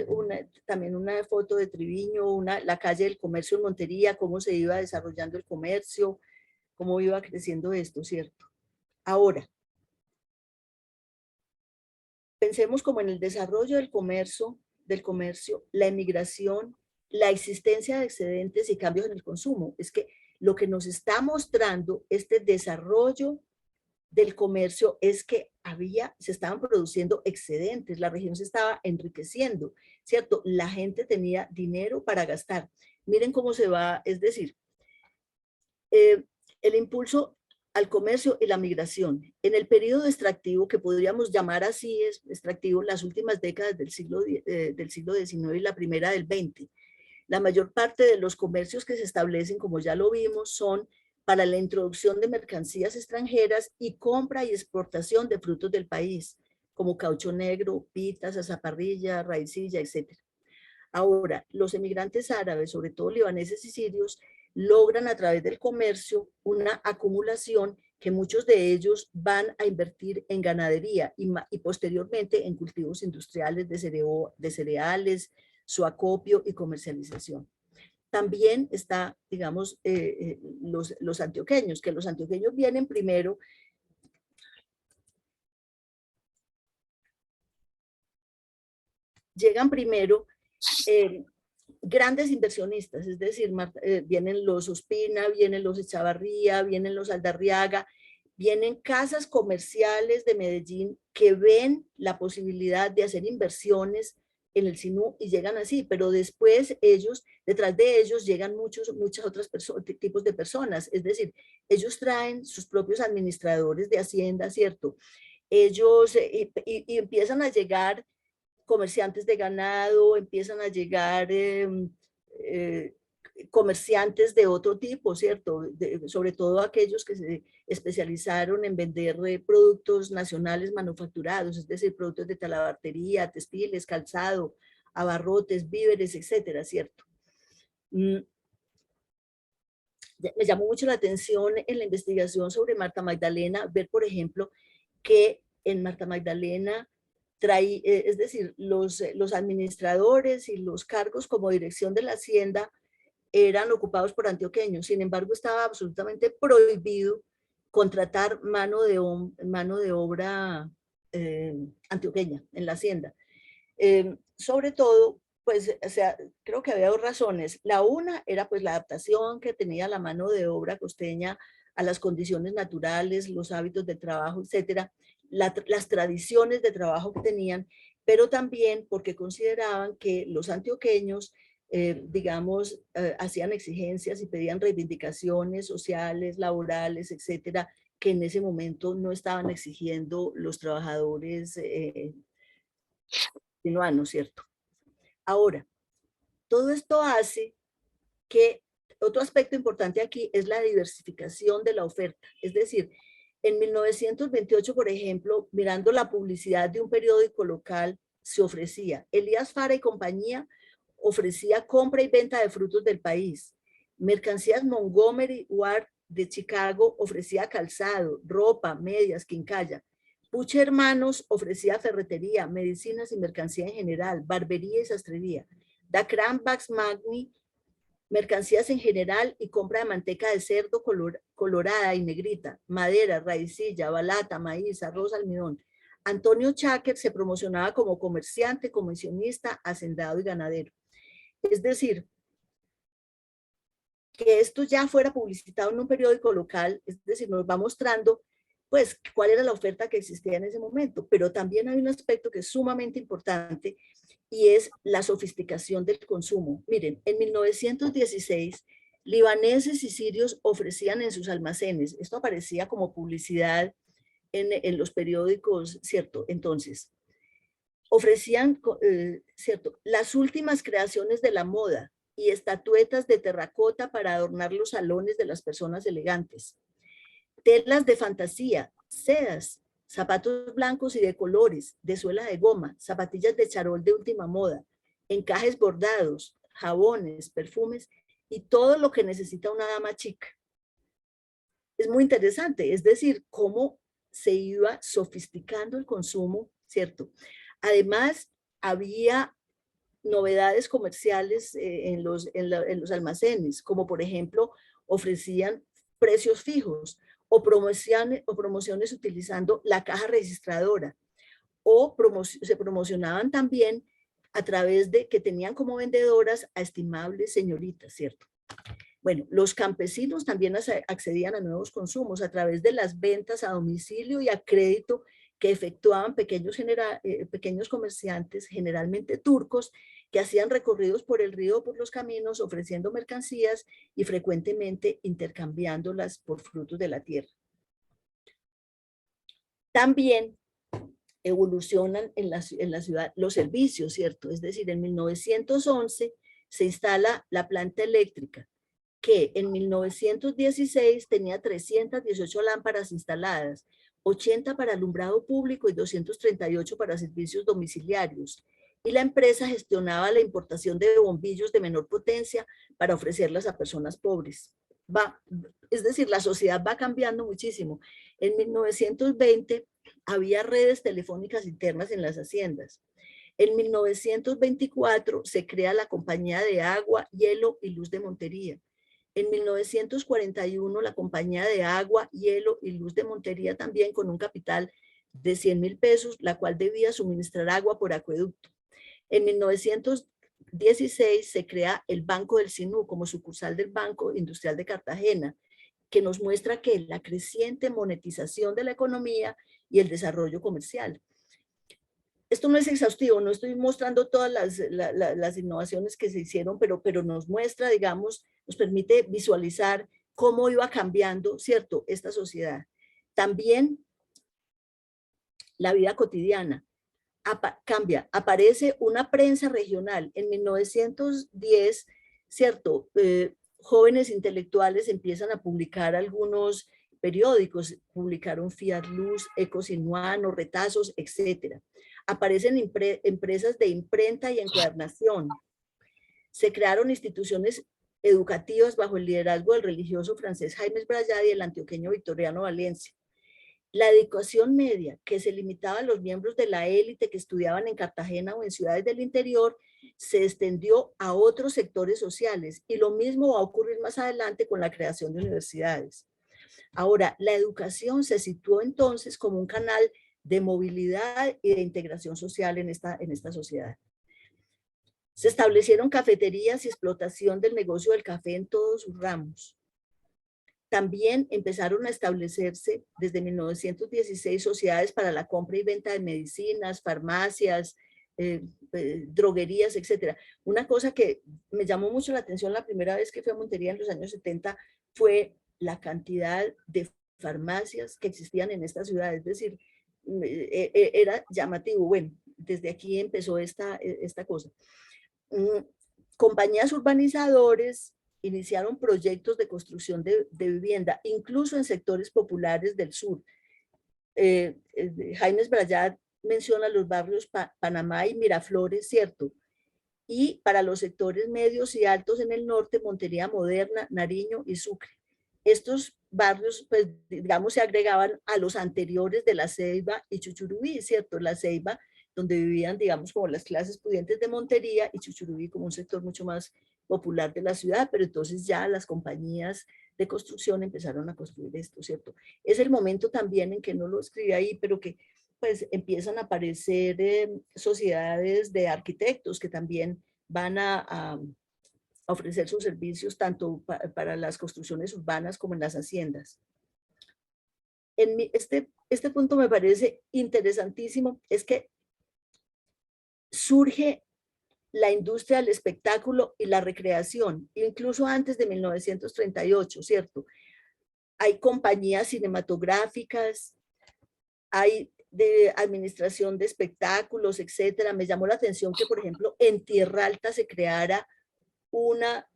también una foto de Triviño, la calle del comercio en Montería, cómo se iba desarrollando el comercio, cómo iba creciendo esto, ¿cierto? Ahora, pensemos como en el desarrollo del comercio, la emigración, la existencia de excedentes y cambios en el consumo. Es que lo que nos está mostrando este desarrollo del comercio es que se estaban produciendo excedentes, la región se estaba enriqueciendo, ¿cierto? La gente tenía dinero para gastar. Miren cómo se va, es decir, el impulso al comercio y la migración. En el periodo extractivo, que podríamos llamar así, es extractivo, las últimas décadas del siglo XIX y la primera del XX, la mayor parte de los comercios que se establecen, como ya lo vimos, son para la introducción de mercancías extranjeras y compra y exportación de frutos del país, como caucho negro, pitas, azaparrilla, raicilla, etc. Ahora, los emigrantes árabes, sobre todo libaneses y sirios, logran a través del comercio una acumulación que muchos de ellos van a invertir en ganadería y posteriormente en cultivos industriales de cereales, su acopio y comercialización. También está, digamos, los antioqueños, que los antioqueños vienen primero. Llegan primero grandes inversionistas, es decir, vienen los Ospina, vienen los Echavarría, vienen los Aldarriaga, vienen casas comerciales de Medellín que ven la posibilidad de hacer inversiones en el Sinú y llegan así, pero después detrás de ellos llegan muchos otros tipos de personas, es decir, ellos traen sus propios administradores de hacienda, ¿cierto? Ellos y empiezan a llegar comerciantes de ganado, empiezan a llegar comerciantes de otro tipo, ¿cierto? Sobre todo aquellos que se especializaron en vender productos nacionales manufacturados, es decir, productos de talabartería, textiles, calzado, abarrotes, víveres, etcétera, ¿cierto? Me llamó mucho la atención en la investigación sobre Marta Magdalena, ver, por ejemplo, que en Marta Magdalena es decir, los administradores y los cargos como dirección de la hacienda eran ocupados por antioqueños. Sin embargo, estaba absolutamente prohibido contratar mano de obra antioqueña en la hacienda. Sobre todo, pues, o sea, creo que había dos razones. La una era pues la adaptación que tenía la mano de obra costeña a las condiciones naturales, los hábitos de trabajo, etcétera, las tradiciones de trabajo que tenían, pero también porque consideraban que los antioqueños, digamos, hacían exigencias y pedían reivindicaciones sociales, laborales, etcétera, que en ese momento no estaban exigiendo los trabajadores sinuanos, ¿cierto? Ahora, todo esto hace que otro aspecto importante aquí es la diversificación de la oferta, es decir, En 1928, por ejemplo, mirando la publicidad de un periódico local, se ofrecía, Elías Fara y compañía ofrecía compra y venta de frutos del país. Mercancías Montgomery Ward de Chicago ofrecía calzado, ropa, medias, quincalla. Puche Hermanos ofrecía ferretería, medicinas y mercancía en general, barbería y sastrería. Dacran Bax Magni, mercancías en general y compra de manteca de cerdo colorada y negrita, madera, raicilla, balata, maíz, arroz, almidón. Antonio Cháquer se promocionaba como comerciante, comisionista, hacendado y ganadero. Es decir, que esto ya fuera publicitado en un periódico local, es decir, nos va mostrando pues cuál era la oferta que existía en ese momento, pero también hay un aspecto que es sumamente importante y es la sofisticación del consumo. Miren, en 1916, libaneses y sirios ofrecían en sus almacenes, esto aparecía como publicidad en los periódicos, ¿cierto? Entonces, ofrecían, ¿cierto?, las últimas creaciones de la moda y estatuetas de terracota para adornar los salones de las personas elegantes, telas de fantasía, sedas, zapatos blancos y de colores, de suela de goma, zapatillas de charol de última moda, encajes bordados, jabones, perfumes y todo lo que necesita una dama chica. Es muy interesante, es decir, cómo se iba sofisticando el consumo, ¿cierto? Además, había novedades comerciales en los almacenes, como por ejemplo, ofrecían precios fijos o promociones utilizando la caja registradora, o se promocionaban también a través de que tenían como vendedoras a estimables señoritas, ¿cierto? Bueno, los campesinos también accedían a nuevos consumos a través de las ventas a domicilio y a crédito que efectuaban pequeños comerciantes, generalmente turcos, que hacían recorridos por el río o por los caminos ofreciendo mercancías y frecuentemente intercambiándolas por frutos de la tierra. También evolucionan en la ciudad los servicios, ¿cierto? Es decir, en 1911 se instala la planta eléctrica, que en 1916 tenía 318 lámparas instaladas, 80 para alumbrado público y 238 para servicios domiciliarios. Y la empresa gestionaba la importación de bombillos de menor potencia para ofrecerlas a personas pobres. Es decir, la sociedad va cambiando muchísimo. En 1920 había redes telefónicas internas en las haciendas. En 1924 se crea la Compañía de Agua, Hielo y Luz de Montería. En 1941 la Compañía de Agua, Hielo y Luz de Montería también con un capital de 100.000 pesos, la cual debía suministrar agua por acueducto. En 1916 se crea el Banco del Sinú como sucursal del Banco Industrial de Cartagena, que nos muestra que la creciente monetización de la economía y el desarrollo comercial. Esto no es exhaustivo, no estoy mostrando todas las innovaciones que se hicieron, pero nos muestra, digamos, nos permite visualizar cómo iba cambiando, ¿cierto?, esta sociedad. También la vida cotidiana cambia, aparece una prensa regional. En 1910, ¿cierto?, jóvenes intelectuales empiezan a publicar algunos periódicos, publicaron Fiat Luz, Eco Sinuano, Retazos, etc. Aparecen empresas de imprenta y encuadernación. Se crearon instituciones educativas bajo el liderazgo del religioso francés Jaime Brayat y el antioqueño Victoriano Valencia. La educación media, que se limitaba a los miembros de la élite que estudiaban en Cartagena o en ciudades del interior, se extendió a otros sectores sociales, y lo mismo va a ocurrir más adelante con la creación de universidades. Ahora, la educación se situó entonces como un canal de movilidad y de integración social en esta sociedad. Se establecieron cafeterías y explotación del negocio del café en todos sus ramos. También empezaron a establecerse desde 1916 sociedades para la compra y venta de medicinas, farmacias, droguerías, etc. Una cosa que me llamó mucho la atención la primera vez que fui a Montería en los años 70 fue la cantidad de farmacias que existían en esta ciudad. Es decir, era llamativo. Bueno, desde aquí empezó esta cosa. Compañías urbanizadores iniciaron proyectos de construcción de vivienda, incluso en sectores populares del sur. Jaime Esbrayat menciona los barrios Panamá y Miraflores, ¿cierto? Y para los sectores medios y altos en el norte, Montería Moderna, Nariño y Sucre. Estos barrios, pues, digamos, se agregaban a los anteriores de La Ceiba y Chuchurubí, ¿cierto? La Ceiba, donde vivían, digamos, como las clases pudientes de Montería, y Chuchurubí como un sector mucho más popular de la ciudad, pero entonces ya las compañías de construcción empezaron a construir esto, ¿cierto? Es el momento también en que no lo escribí ahí, pero que pues empiezan a aparecer sociedades de arquitectos que también van a ofrecer sus servicios tanto para las construcciones urbanas como en las haciendas. Este punto me parece interesantísimo, es que surge la industria del espectáculo y la recreación, incluso antes de 1938, ¿cierto? Hay compañías cinematográficas, hay de administración de espectáculos, etcétera. Me llamó la atención que, por ejemplo, en Tierra Alta se creara una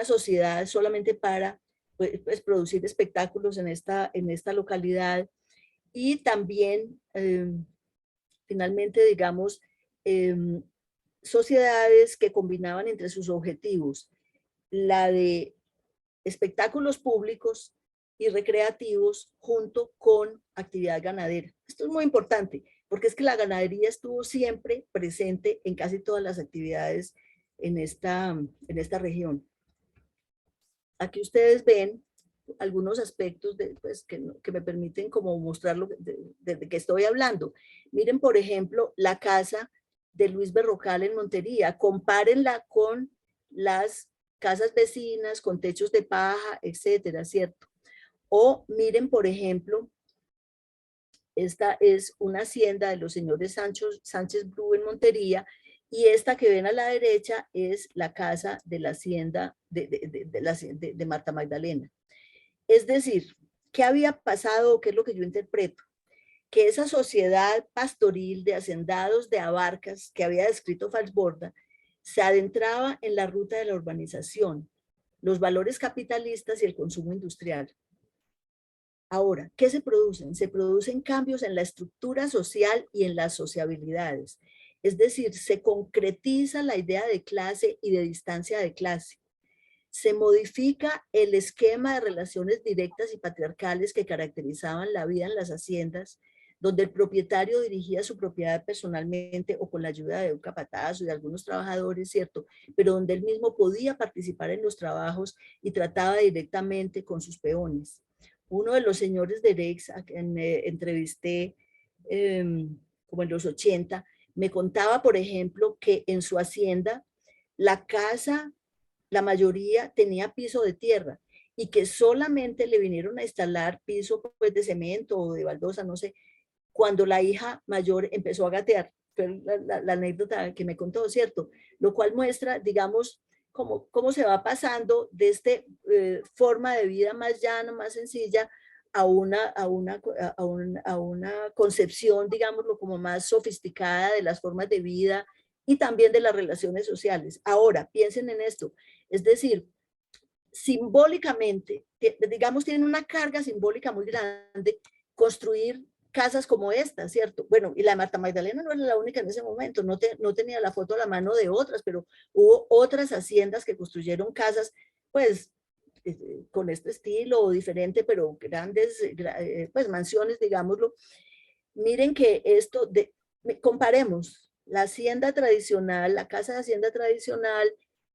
sociedad solamente para pues, producir espectáculos en esta localidad. Y también, finalmente, digamos, sociedades que combinaban entre sus objetivos la de espectáculos públicos y recreativos junto con actividad ganadera. Esto es muy importante, porque es que la ganadería estuvo siempre presente en casi todas las actividades en esta región. Aquí ustedes ven algunos aspectos pues, que me permiten como mostrar de que estoy hablando. Miren, por ejemplo, la casa de Luis Berrocal en Montería. Compárenla con las casas vecinas, con techos de paja, etcétera, ¿cierto? O miren, por ejemplo, esta es una hacienda de los señores Sánchez Bru en Montería, y esta que ven a la derecha es la casa de la hacienda de Marta Magdalena. Es decir, ¿qué había pasado? ¿Qué es lo que yo interpreto? Que esa sociedad pastoril de hacendados de abarcas que había descrito Falsborda se adentraba en la ruta de la urbanización, los valores capitalistas y el consumo industrial. Ahora, ¿qué se producen? Se producen cambios en la estructura social y en las sociabilidades. Es decir, se concretiza la idea de clase y de distancia de clase. Se modifica el esquema de relaciones directas y patriarcales que caracterizaban la vida en las haciendas, donde el propietario dirigía su propiedad personalmente o con la ayuda de un capataz o de algunos trabajadores, ¿cierto? Pero donde él mismo podía participar en los trabajos y trataba directamente con sus peones. Uno de los señores de Rex, a quien entrevisté como en los 80, me contaba, por ejemplo, que en su hacienda la casa, la mayoría tenía piso de tierra y que solamente le vinieron a instalar piso pues, de cemento o de baldosa, no sé, cuando la hija mayor empezó a gatear. Fue la anécdota que me contó, ¿cierto? Lo cual muestra, digamos, cómo se va pasando de esta forma de vida más llana, más sencilla, a una concepción, digámoslo, como más sofisticada de las formas de vida y también de las relaciones sociales. Ahora, piensen en esto, es decir, simbólicamente, digamos, tienen una carga simbólica muy grande construir casas como esta, ¿cierto? Bueno, y la de Marta Magdalena no era la única en ese momento, no tenía la foto a la mano de otras, pero hubo otras haciendas que construyeron casas, pues, con este estilo o diferente, pero grandes, pues, mansiones, digámoslo. Miren que esto, comparemos la hacienda tradicional, la casa de hacienda tradicional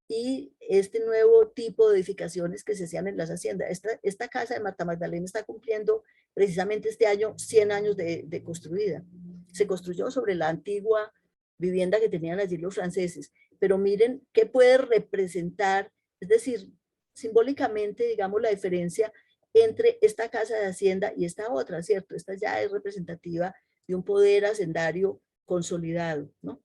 y este nuevo tipo de edificaciones que se hacían en las haciendas. Esta casa de Marta Magdalena está cumpliendo precisamente este año 100 años de construida. Se construyó sobre la antigua vivienda que tenían allí los franceses. Pero miren qué puede representar, es decir, simbólicamente, digamos, la diferencia entre esta casa de hacienda y esta otra, ¿cierto? Esta ya es representativa de un poder hacendario consolidado, ¿no?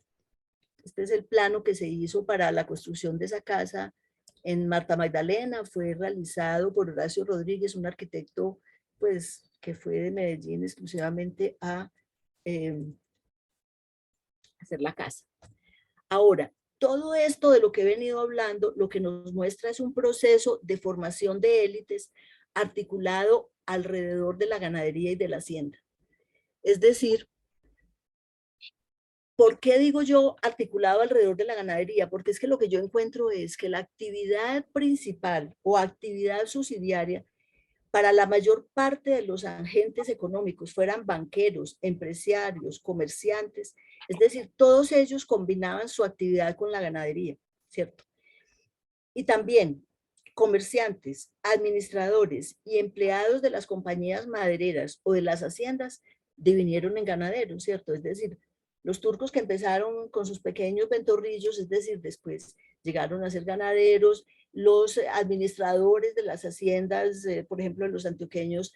Este es el plano que se hizo para la construcción de esa casa en Marta Magdalena. Fue realizado por Horacio Rodríguez, un arquitecto pues, que fue de Medellín exclusivamente a hacer la casa. Ahora, todo esto de lo que he venido hablando, lo que nos muestra es un proceso de formación de élites articulado alrededor de la ganadería y de la hacienda. Es decir, ¿por qué digo yo articulado alrededor de la ganadería? Porque es que lo que yo encuentro es que la actividad principal o actividad subsidiaria para la mayor parte de los agentes económicos, fueran banqueros, empresarios, comerciantes, es decir, todos ellos combinaban su actividad con la ganadería, ¿cierto? Y también comerciantes, administradores y empleados de las compañías madereras o de las haciendas divinieron en ganaderos, ¿cierto? Es decir, los turcos que empezaron con sus pequeños ventorrillos, es decir, después llegaron a ser ganaderos, los administradores de las haciendas, por ejemplo, los antioqueños,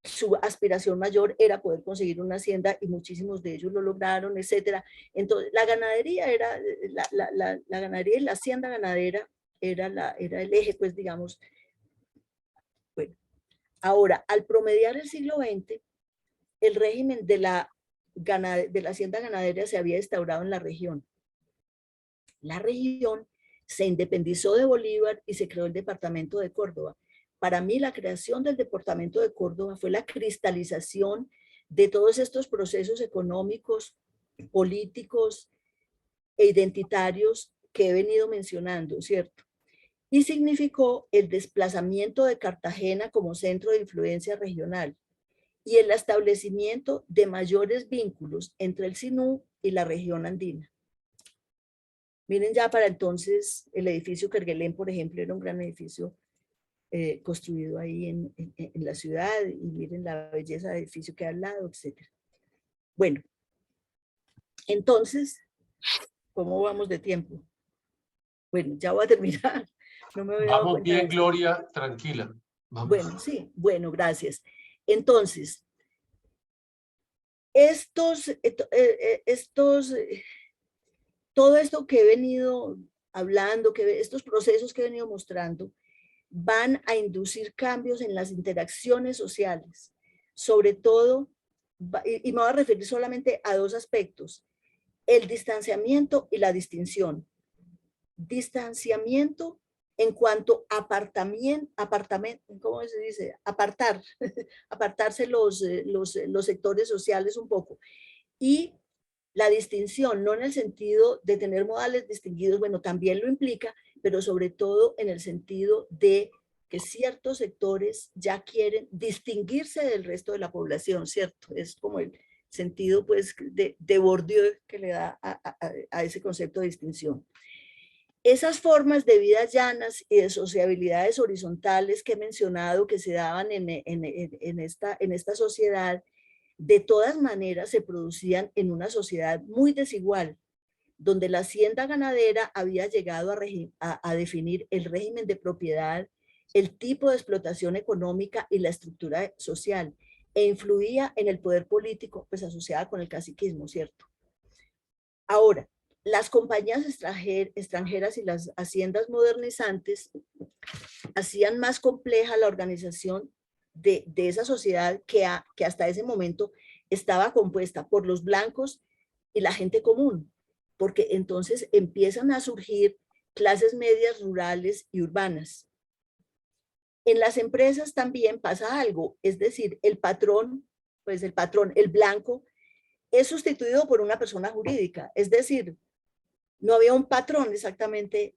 su aspiración mayor era poder conseguir una hacienda y muchísimos de ellos lo lograron, etcétera. Entonces, la ganadería era, la ganadería y la hacienda ganadera era el eje, pues, digamos. Bueno, ahora, al promediar el siglo XX, el régimen de la hacienda ganadera se había instaurado en la región. La región se independizó de Bolívar y se creó el departamento de Córdoba. Para mí, la creación del departamento de Córdoba fue la cristalización de todos estos procesos económicos, políticos e identitarios que he venido mencionando, ¿cierto? Y significó el desplazamiento de Cartagena como centro de influencia regional y el establecimiento de mayores vínculos entre el Sinú y la región andina. Miren, ya para entonces el edificio Kerguelén, por ejemplo, era un gran edificio construido ahí en la ciudad, y miren la belleza del edificio que hay al lado, etc. Bueno, entonces, ¿cómo vamos de tiempo? Bueno, ya voy a terminar. No me había dado Vamos cuenta bien, de esto. Gloria, tranquila. Vamos. Bueno, sí, bueno, gracias. Entonces, todo esto que he venido hablando, estos procesos que he venido mostrando, van a inducir cambios en las interacciones sociales, sobre todo, y me voy a referir solamente a dos aspectos, el distanciamiento y la distinción. Distanciamiento en cuanto a apartamento, ¿cómo se dice? Apartarse los sectores sociales un poco. Y la distinción, no en el sentido de tener modales distinguidos, bueno, también lo implica, pero sobre todo en el sentido de que ciertos sectores ya quieren distinguirse del resto de la población, ¿cierto? Es como el sentido, pues, de Bourdieu que le da a ese concepto de distinción. Esas formas de vidas llanas y de sociabilidades horizontales que he mencionado que se daban en esta sociedad, de todas maneras se producían en una sociedad muy desigual, donde la hacienda ganadera había llegado a definir el régimen de propiedad, el tipo de explotación económica y la estructura social, e influía en el poder político, pues asociada con el caciquismo, ¿cierto? Ahora, las compañías extranjeras y las haciendas modernizantes hacían más compleja la organización de esa sociedad que hasta ese momento estaba compuesta por los blancos y la gente común, porque entonces empiezan a surgir clases medias rurales y urbanas. En las empresas también pasa algo, es decir, el patrón, el blanco, es sustituido por una persona jurídica, es decir, no había un patrón exactamente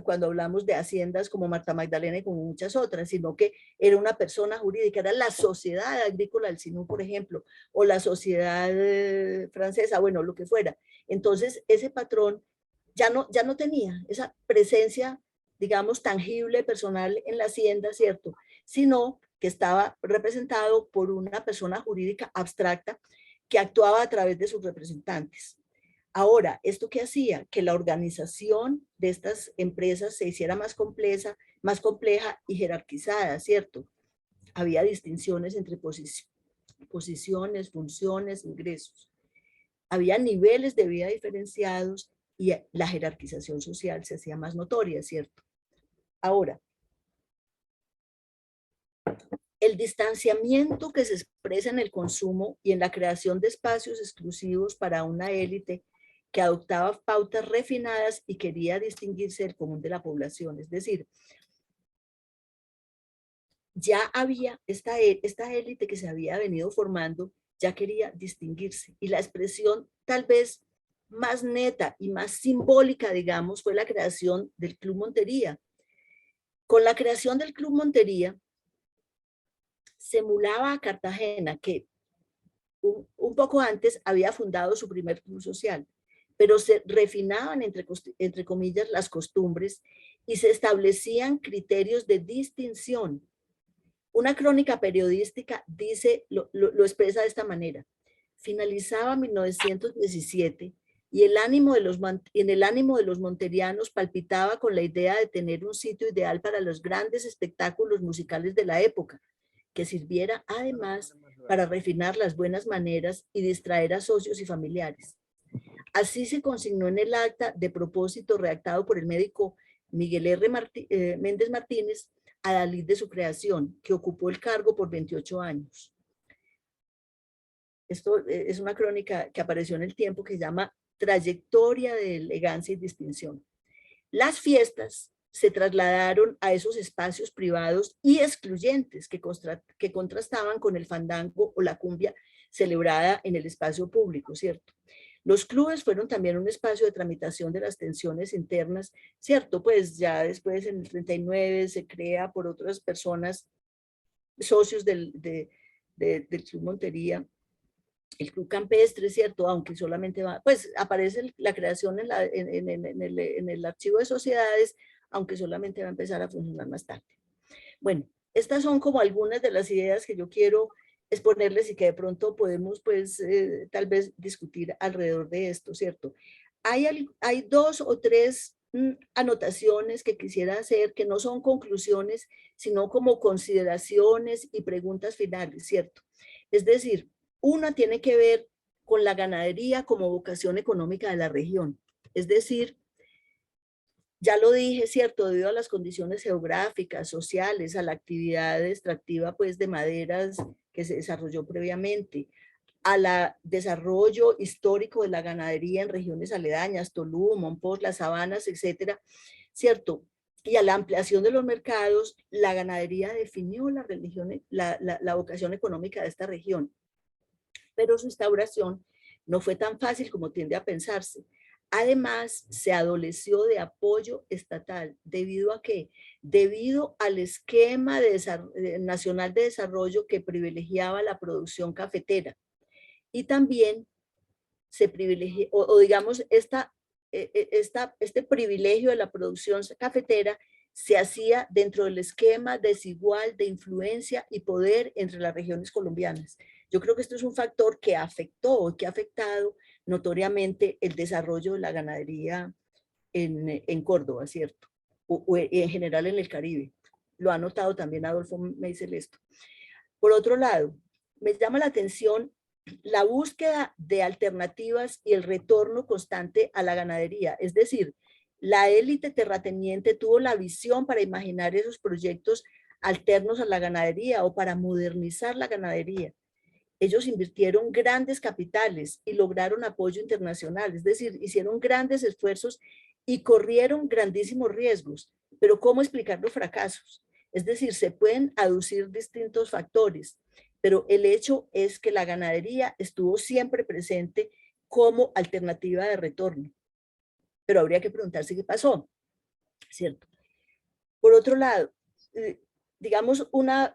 cuando hablamos de haciendas como Marta Magdalena y como muchas otras, sino que era una persona jurídica, era la Sociedad Agrícola del Sinú, por ejemplo, o la Sociedad Francesa, bueno, lo que fuera. Entonces, ese patrón ya no tenía esa presencia, digamos, tangible, personal en la hacienda, ¿cierto? Sino que estaba representado por una persona jurídica abstracta que actuaba a través de sus representantes. Ahora, ¿esto qué hacía? Que la organización de estas empresas se hiciera más compleja y jerarquizada, ¿cierto? Había distinciones entre posiciones, funciones, ingresos. Había niveles de vida diferenciados y la jerarquización social se hacía más notoria, ¿cierto? Ahora, el distanciamiento que se expresa en el consumo y en la creación de espacios exclusivos para una élite que adoptaba pautas refinadas y quería distinguirse del común de la población. Es decir, ya había esta élite que se había venido formando, ya quería distinguirse. Y la expresión tal vez más neta y más simbólica, digamos, fue la creación del Club Montería. Con la creación del Club Montería, se emulaba a Cartagena, que un poco antes había fundado su primer club social, pero se refinaban, entre comillas, las costumbres y se establecían criterios de distinción. Una crónica periodística lo expresa de esta manera. Finalizaba 1917 y en el ánimo de los monterianos palpitaba con la idea de tener un sitio ideal para los grandes espectáculos musicales de la época, que sirviera además para refinar las buenas maneras y distraer a socios y familiares. Así se consignó en el acta de propósito redactado por el médico Miguel R. Méndez Martínez a la lid de su creación, que ocupó el cargo por 28 años. Esto es una crónica que apareció en El Tiempo que se llama Trayectoria de Elegancia y Distinción. Las fiestas se trasladaron a esos espacios privados y excluyentes que contrastaban con el fandango o la cumbia celebrada en el espacio público, ¿cierto? Los clubes fueron también un espacio de tramitación de las tensiones internas, ¿cierto? Pues ya después en el 39 se crea por otras personas, socios del Club Montería, el Club Campestre, ¿cierto? Aunque solamente va, pues aparece la creación en el archivo de sociedades, aunque solamente va a empezar a funcionar más tarde. Bueno, estas son como algunas de las ideas que yo quiero exponerles y que de pronto podemos, pues, tal vez discutir alrededor de esto, ¿cierto? Hay dos o tres anotaciones que quisiera hacer que no son conclusiones, sino como consideraciones y preguntas finales, ¿cierto? Es decir, una tiene que ver con la ganadería como vocación económica de la región. Es decir, ya lo dije, ¿cierto? Debido a las condiciones geográficas, sociales, a la actividad extractiva pues, de maderas que se desarrolló previamente, al desarrollo histórico de la ganadería en regiones aledañas, Tolú, Monpós, las Sabanas, etcétera, ¿cierto? Y a la ampliación de los mercados, la ganadería definió la vocación económica de esta región. Pero su instauración no fue tan fácil como tiende a pensarse. Además, se adoleció de apoyo estatal. ¿Debido a qué? Debido al esquema nacional de desarrollo que privilegiaba la producción cafetera. Y también se privilegió, o digamos, este privilegio de la producción cafetera se hacía dentro del esquema desigual de influencia y poder entre las regiones colombianas. Yo creo que esto es un factor que afectó, que ha afectado notoriamente el desarrollo de la ganadería en Córdoba, ¿cierto? O en general en el Caribe. Lo ha notado también Adolfo Meisel esto. Por otro lado, me llama la atención la búsqueda de alternativas y el retorno constante a la ganadería. Es decir, la élite terrateniente tuvo la visión para imaginar esos proyectos alternos a la ganadería o para modernizar la ganadería. Ellos invirtieron grandes capitales y lograron apoyo internacional, es decir, hicieron grandes esfuerzos y corrieron grandísimos riesgos. Pero ¿cómo explicar los fracasos? Es decir, se pueden aducir distintos factores, pero el hecho es que la ganadería estuvo siempre presente como alternativa de retorno. Pero habría que preguntarse qué pasó, ¿cierto? Por otro lado, digamos una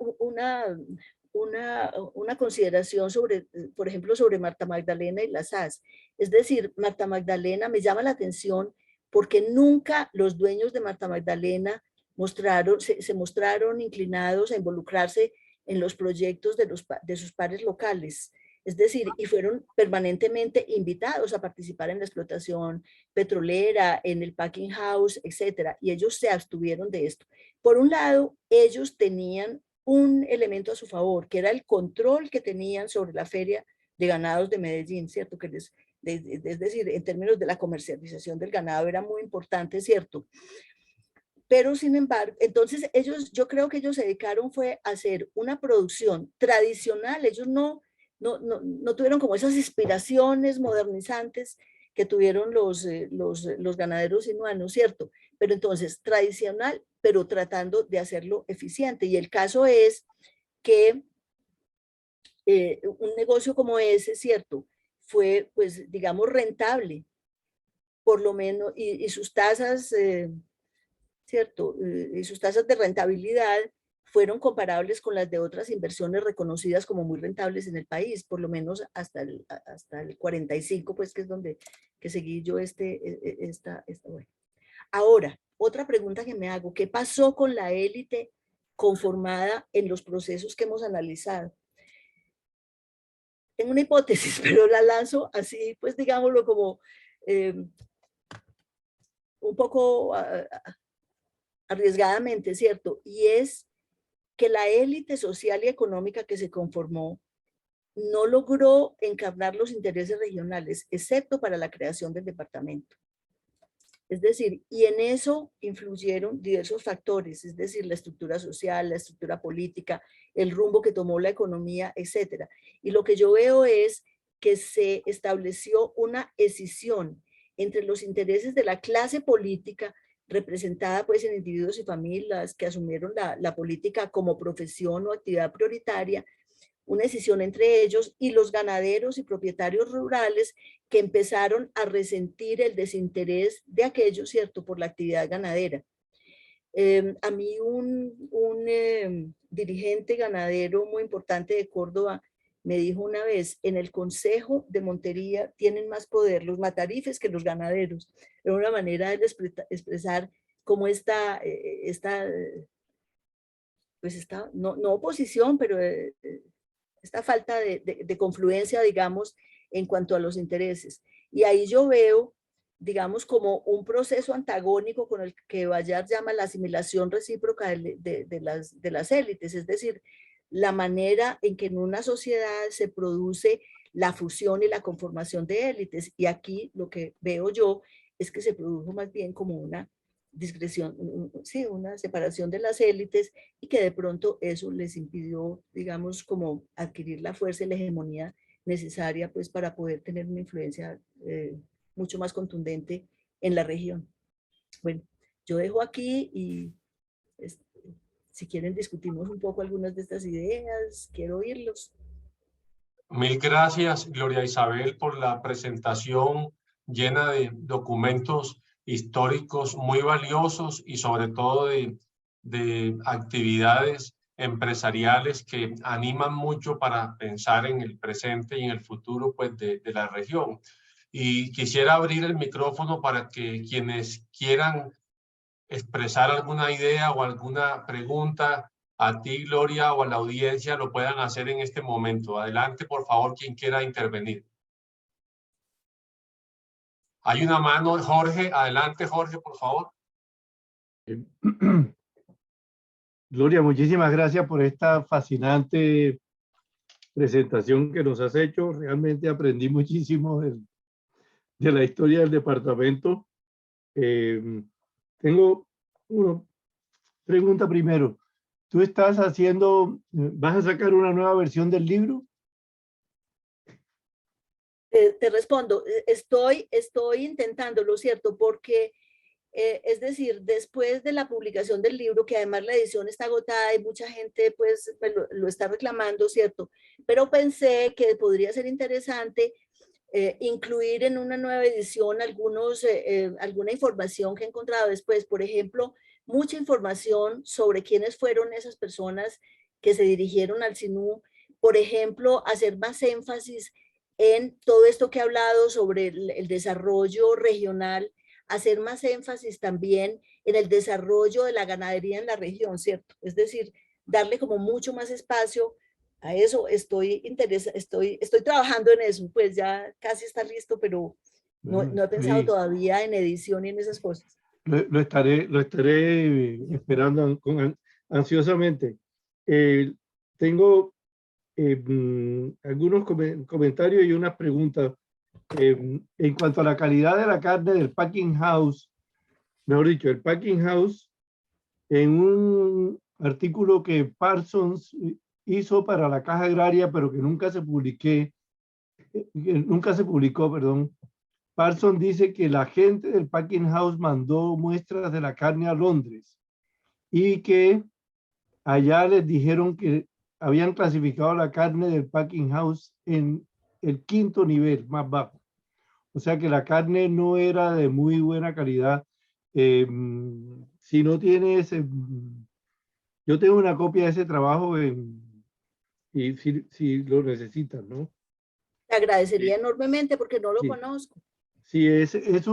consideración sobre, por ejemplo, sobre Marta Magdalena y las SAS. Es decir, Marta Magdalena me llama la atención porque nunca los dueños de Marta Magdalena se mostraron inclinados a involucrarse en los proyectos de sus pares locales. Es decir, y fueron permanentemente invitados a participar en la explotación petrolera, en el packing house, etcétera, y ellos se abstuvieron de esto. Por un lado, ellos tenían un elemento a su favor, que era el control que tenían sobre la feria de ganados de Medellín, ¿cierto? Es decir, en términos de la comercialización del ganado era muy importante, ¿cierto? Pero sin embargo, entonces yo creo que ellos se dedicaron fue a hacer una producción tradicional, ellos no tuvieron como esas inspiraciones modernizantes que tuvieron los ganaderos sinuanos, ¿cierto? Pero entonces, tradicional, pero tratando de hacerlo eficiente. Y el caso es que un negocio como ese, ¿cierto? Fue, pues, digamos, rentable, por lo menos, y sus tasas, ¿cierto? Y sus tasas de rentabilidad fueron comparables con las de otras inversiones reconocidas como muy rentables en el país, por lo menos hasta el 45, pues, que es donde que seguí yo bueno. Ahora, otra pregunta que me hago, ¿qué pasó con la élite conformada en los procesos que hemos analizado? Tengo una hipótesis, pero la lanzo así, pues digámoslo como un poco arriesgadamente, ¿cierto? Y es que la élite social y económica que se conformó no logró encarnar los intereses regionales, excepto para la creación del departamento. Es decir, y en eso influyeron diversos factores, es decir, la estructura social, la estructura política, el rumbo que tomó la economía, etc. Y lo que yo veo es que se estableció una escisión entre los intereses de la clase política, representada pues en individuos y familias que asumieron la política como profesión o actividad prioritaria, una decisión entre ellos y los ganaderos y propietarios rurales que empezaron a resentir el desinterés de aquellos, ¿cierto?, por la actividad ganadera. A mí un dirigente ganadero muy importante de Córdoba me dijo una vez, en el Consejo de Montería tienen más poder los matarifes que los ganaderos. Era una manera de expresar cómo pues esta no oposición, pero esta falta de confluencia, digamos, en cuanto a los intereses. Y ahí yo veo, digamos, como un proceso antagónico con el que Bayard llama la asimilación recíproca de las élites, es decir, la manera en que en una sociedad se produce la fusión y la conformación de élites. Y aquí lo que veo yo es que se produjo más bien como una discreción, sí, una separación de las élites y que de pronto eso les impidió, digamos, como adquirir la fuerza y la hegemonía necesaria pues para poder tener una influencia mucho más contundente en la región. Bueno, yo dejo aquí y si quieren discutimos un poco algunas de estas ideas, quiero oírlos. Mil gracias, Gloria Isabel, por la presentación llena de documentos históricos muy valiosos y sobre todo de actividades empresariales que animan mucho para pensar en el presente y en el futuro pues, de la región. Y quisiera abrir el micrófono para que quienes quieran expresar alguna idea o alguna pregunta a ti, Gloria, o a la audiencia lo puedan hacer en este momento. Adelante, por favor, quien quiera intervenir. Hay una mano, Jorge. Adelante, Jorge, por favor. Gloria, muchísimas gracias por esta fascinante presentación que nos has hecho. Realmente aprendí muchísimo de la historia del departamento. Tengo una pregunta primero. ¿Tú estás vas a sacar una nueva versión del libro? Te respondo, estoy intentándolo, ¿cierto? Porque, es decir, después de la publicación del libro, que además la edición está agotada y mucha gente pues lo está reclamando, ¿cierto? Pero pensé que podría ser interesante incluir en una nueva edición alguna información que he encontrado después, por ejemplo, mucha información sobre quiénes fueron esas personas que se dirigieron al SINU, por ejemplo, hacer más énfasis en todo esto que he hablado sobre el desarrollo regional, hacer más énfasis también en el desarrollo de la ganadería en la región, ¿cierto? Es decir, darle como mucho más espacio a eso. Estoy trabajando en eso, pues ya casi está listo, pero no he pensado todavía en edición y en esas cosas. Lo estaré esperando ansiosamente. Tengo algunos comentarios y unas preguntas. En cuanto a la calidad de la carne del packing house, mejor dicho, el packing house, en un artículo que Parsons hizo para la Caja Agraria, pero que nunca se publicó, perdón, Parsons dice que la gente del packing house mandó muestras de la carne a Londres y que allá les dijeron que habían clasificado la carne del packing house en el 5º nivel, más bajo. O sea que la carne no era de muy buena calidad. Si no tienes, yo tengo una copia de ese trabajo y si lo necesitas, ¿no? Te agradecería enormemente porque no lo Sí. conozco. Sí, es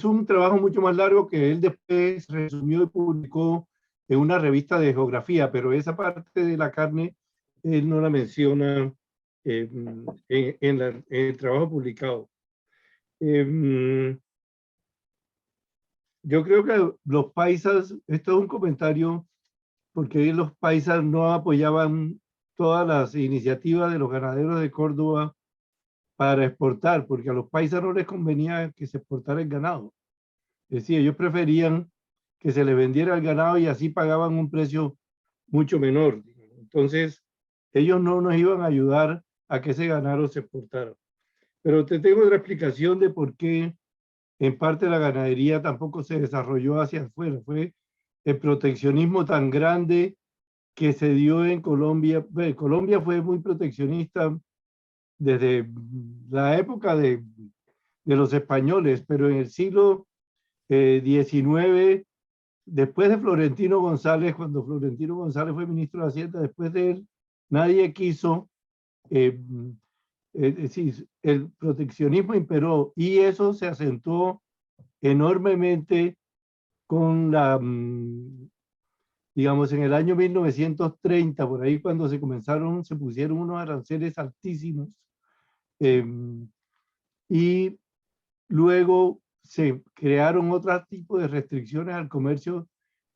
un trabajo mucho más largo que él después resumió y publicó en una revista de geografía, pero esa parte de la carne él no la menciona en el trabajo publicado. Yo creo que los paisas, esto es un comentario, porque los paisas no apoyaban todas las iniciativas de los ganaderos de Córdoba para exportar, porque a los paisas no les convenía que se exportara el ganado. Es decir, ellos preferían que se les vendiera el ganado y así pagaban un precio mucho menor. Entonces, ellos no nos iban a ayudar a que ese ganado se exportara. Pero te tengo otra explicación de por qué en parte la ganadería tampoco se desarrolló hacia afuera. Fue el proteccionismo tan grande que se dio en Colombia. Bueno, Colombia fue muy proteccionista desde la época de los españoles, pero en el siglo XIX, después de Florentino González, cuando Florentino González fue ministro de Hacienda, después de él, nadie quiso, es decir, el proteccionismo imperó y eso se acentuó enormemente con digamos, en el año 1930, por ahí cuando se pusieron unos aranceles altísimos y luego se crearon otros tipos de restricciones al comercio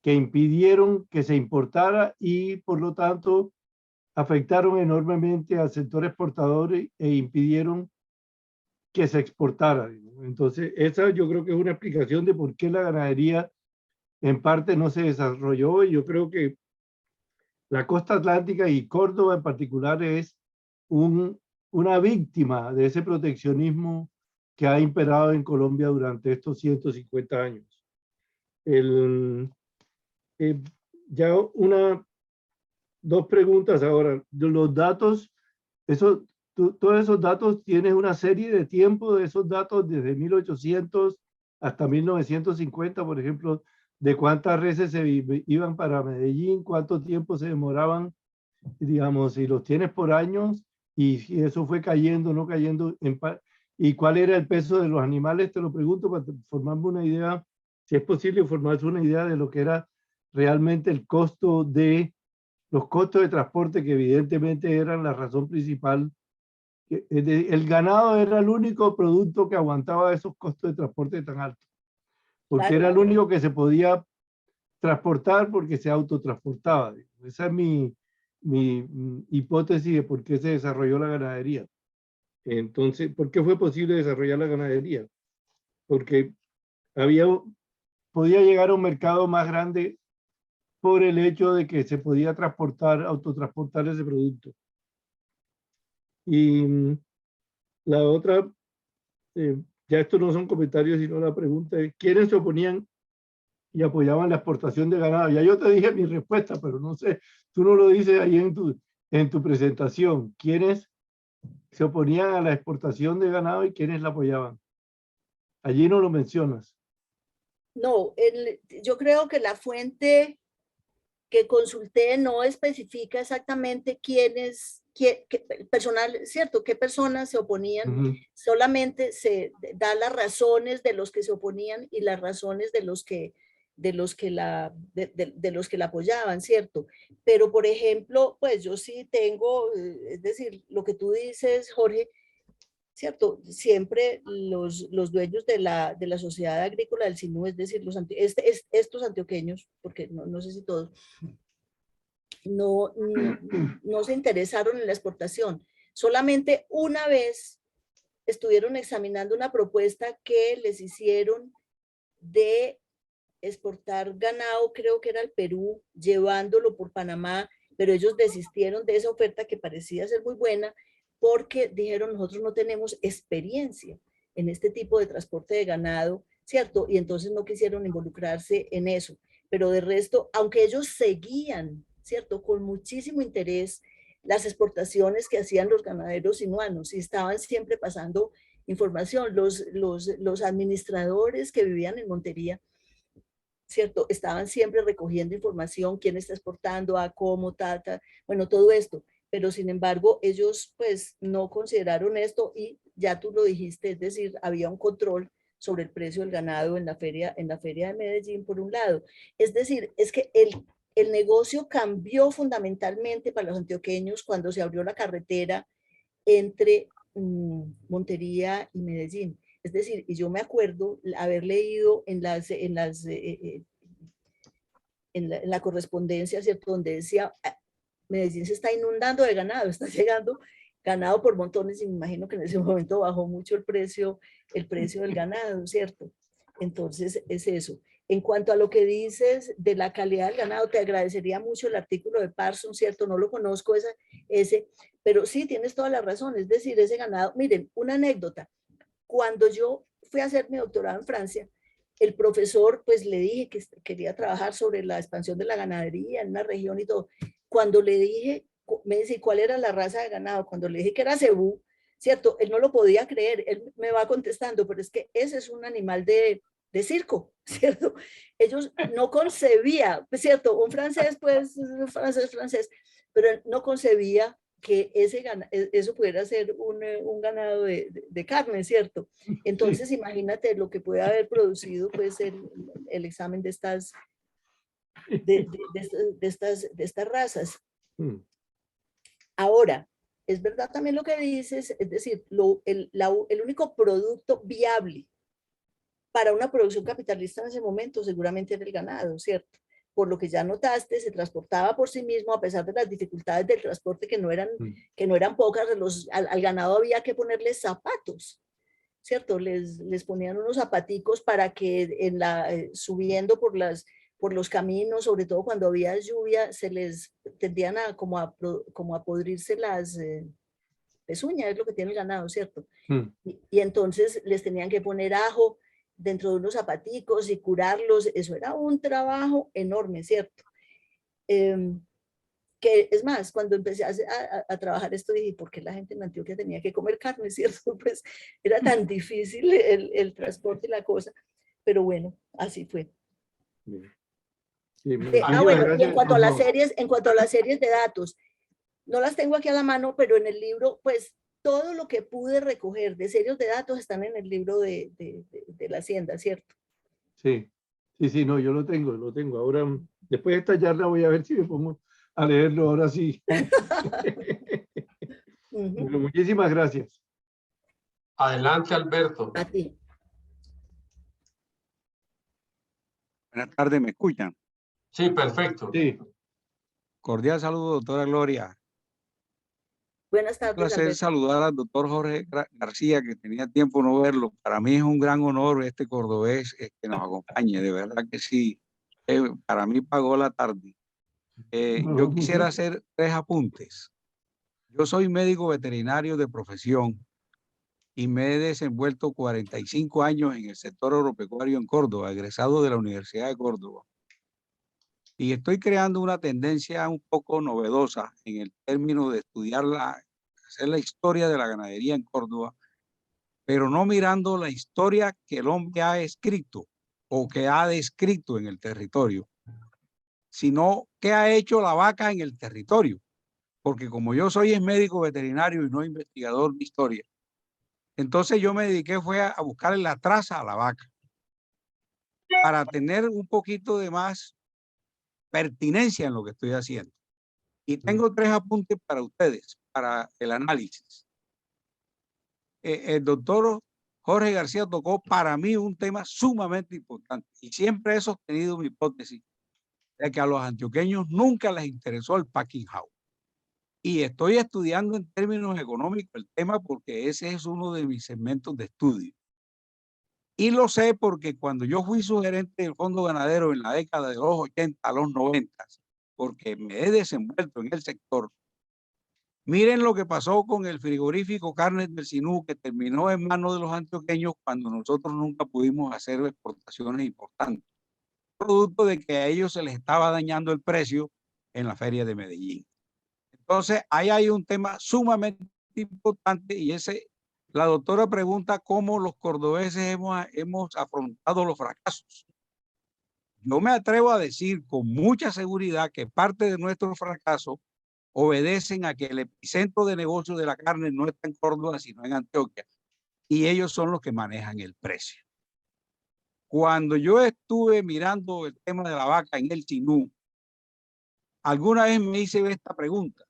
que impidieron que se importara y por lo tanto afectaron enormemente al sector exportador e impidieron que se exportara. Entonces, esa yo creo que es una explicación de por qué la ganadería en parte no se desarrolló y yo creo que la costa atlántica y Córdoba en particular es una víctima de ese proteccionismo que ha imperado en Colombia durante estos 150 años. Ya dos preguntas ahora. Los datos, todos esos datos, tienes una serie de tiempo de esos datos desde 1800 hasta 1950, por ejemplo, de cuántas reses se iban para Medellín, cuánto tiempo se demoraban, digamos, si los tienes por años y si eso fue cayendo, no cayendo, y cuál era el peso de los animales, te lo pregunto para formarme una idea, si es posible formarse una idea de lo que era realmente el costo de los costos de transporte, que evidentemente eran la razón principal. El ganado era el único producto que aguantaba esos costos de transporte tan altos, porque Claro. era el único que se podía transportar porque se autotransportaba. Esa es mi hipótesis de por qué se desarrolló la ganadería. Entonces, ¿por qué fue posible desarrollar la ganadería? Porque podía llegar a un mercado más grande por el hecho de que se podía autotransportar ese producto. Y la otra, ya estos no son comentarios, sino la pregunta es, ¿quiénes se oponían y apoyaban la exportación de ganado? Ya yo te dije mi respuesta, pero no sé, tú no lo dices ahí en tu presentación. ¿Quiénes se oponían a la exportación de ganado y quiénes la apoyaban? Allí no lo mencionas. No, yo creo que la fuente que consulté no especifica exactamente qué personal, ¿cierto? ¿Qué personas se oponían? Solamente se da las razones de los que se oponían y las razones de los que la apoyaban, ¿cierto? Pero, por ejemplo, pues yo sí tengo, es decir, lo que tú dices, Jorge, ¿cierto? Siempre los dueños de la Sociedad Agrícola del Sinú, es decir, estos antioqueños, porque no sé si todos, no se interesaron en la exportación. Solamente una vez estuvieron examinando una propuesta que les hicieron de exportar ganado, creo que era al Perú, llevándolo por Panamá, pero ellos desistieron de esa oferta que parecía ser muy buena porque dijeron, nosotros no tenemos experiencia en este tipo de transporte de ganado, ¿cierto? Y entonces no quisieron involucrarse en eso. Pero de resto, aunque ellos seguían, ¿cierto? Con muchísimo interés las exportaciones que hacían los ganaderos sinuanos y estaban siempre pasando información. Los administradores que vivían en Montería, ¿cierto? Estaban siempre recogiendo información, quién está exportando, a cómo, bueno, todo esto. Pero sin embargo, ellos pues no consideraron esto y ya tú lo dijiste, es decir, había un control sobre el precio del ganado en la feria de Medellín, por un lado. Es decir, es que el negocio cambió fundamentalmente para los antioqueños cuando se abrió la carretera entre Montería y Medellín. Es decir, y yo me acuerdo haber leído en la correspondencia, ¿cierto? Donde decía, Medellín se está inundando de ganado, está llegando ganado por montones y me imagino que en ese momento bajó mucho el precio del ganado, ¿cierto? Entonces es eso. En cuanto a lo que dices de la calidad del ganado, te agradecería mucho el artículo de Parsons, ¿cierto? No lo conozco ese, pero sí, tienes toda la razón. Es decir, ese ganado, miren, una anécdota. Cuando yo fui a hacer mi doctorado en Francia, el profesor, pues le dije que quería trabajar sobre la expansión de la ganadería en una región y todo. Cuando le dije, me dice, ¿cuál era la raza de ganado? Cuando le dije que era cebú, ¿cierto? Él no lo podía creer, él me va contestando, pero es que ese es un animal de circo, ¿cierto? Ellos no concebía, ¿cierto? Un francés, pues, francés, pero él no concebía que eso pudiera ser un ganado de carne, ¿cierto? Entonces, sí, imagínate lo que puede haber producido, pues, el examen de estas razas. Ahora, es verdad también lo que dices, es decir, el único producto viable para una producción capitalista en ese momento seguramente era el ganado, ¿cierto? Por lo que ya notaste, se transportaba por sí mismo a pesar de las dificultades del transporte que no eran pocas, al ganado había que ponerles zapatos, ¿cierto? Les ponían unos zapaticos para que subiendo por los caminos, sobre todo cuando había lluvia, se les tendían como a podrirse las pezuñas, es lo que tiene el ganado, ¿cierto? Y entonces les tenían que poner ajo dentro de unos zapaticos y curarlos. Eso era un trabajo enorme, ¿cierto? Que es más, cuando empecé a trabajar esto dije, ¿por qué la gente en Antioquia tenía que comer carne, cierto? Pues era tan difícil el transporte y la cosa, pero bueno, así fue. Sí, bueno, y en cuanto a las series de datos, no las tengo aquí a la mano, pero en el libro, pues todo lo que pude recoger de series de datos están en el libro de la Hacienda, ¿cierto? Sí, no, yo lo tengo. Ahora, después de esta charla voy a ver si me pongo a leerlo ahora sí. Bueno, muchísimas gracias. Adelante, Alberto. A ti. Buenas tardes, ¿me escuchan? Sí, perfecto. Sí. Cordial saludo, doctora Gloria. Buenas Un tardes, placer Alberto. saludar al doctor Jorge García, que tenía tiempo no verlo. Para mí es un gran honor este cordobés que nos acompañe, de verdad que sí. Para mí pagó la tarde. Yo quisiera hacer 3 apuntes. Yo soy médico veterinario de profesión y me he desenvuelto 45 años en el sector agropecuario en Córdoba, egresado de la Universidad de Córdoba. Y estoy creando una tendencia un poco novedosa en el término de estudiar hacer la historia de la ganadería en Córdoba, pero no mirando la historia que el hombre ha escrito o que ha descrito en el territorio, sino qué ha hecho la vaca en el territorio. Porque como yo soy médico veterinario y no investigador de historia, entonces yo me dediqué fue a buscarle la traza a la vaca para tener un poquito de más pertinencia en lo que estoy haciendo. Y tengo 3 apuntes para ustedes, para el análisis. El doctor Jorge García tocó para mí un tema sumamente importante y siempre he sostenido mi hipótesis de que a los antioqueños nunca les interesó el packing house. Y estoy estudiando en términos económicos el tema porque ese es uno de mis segmentos de estudio. Y lo sé porque cuando yo fui sugerente del Fondo Ganadero en la década de los 80 a los 90, porque me he desenvuelto en el sector, Miren lo que pasó con el frigorífico Carnes del Sinú, que terminó en manos de los antioqueños cuando nosotros nunca pudimos hacer exportaciones importantes, producto de que a ellos se les estaba dañando el precio en la feria de Medellín. Entonces, ahí hay un tema sumamente importante y la doctora pregunta cómo los cordobeses hemos afrontado los fracasos. Yo me atrevo a decir con mucha seguridad que parte de nuestro fracaso obedecen a que el epicentro de negocio de la carne no está en Córdoba, sino en Antioquia, y ellos son los que manejan el precio. Cuando yo estuve mirando el tema de la vaca en el Sinú, alguna vez me hice esta pregunta.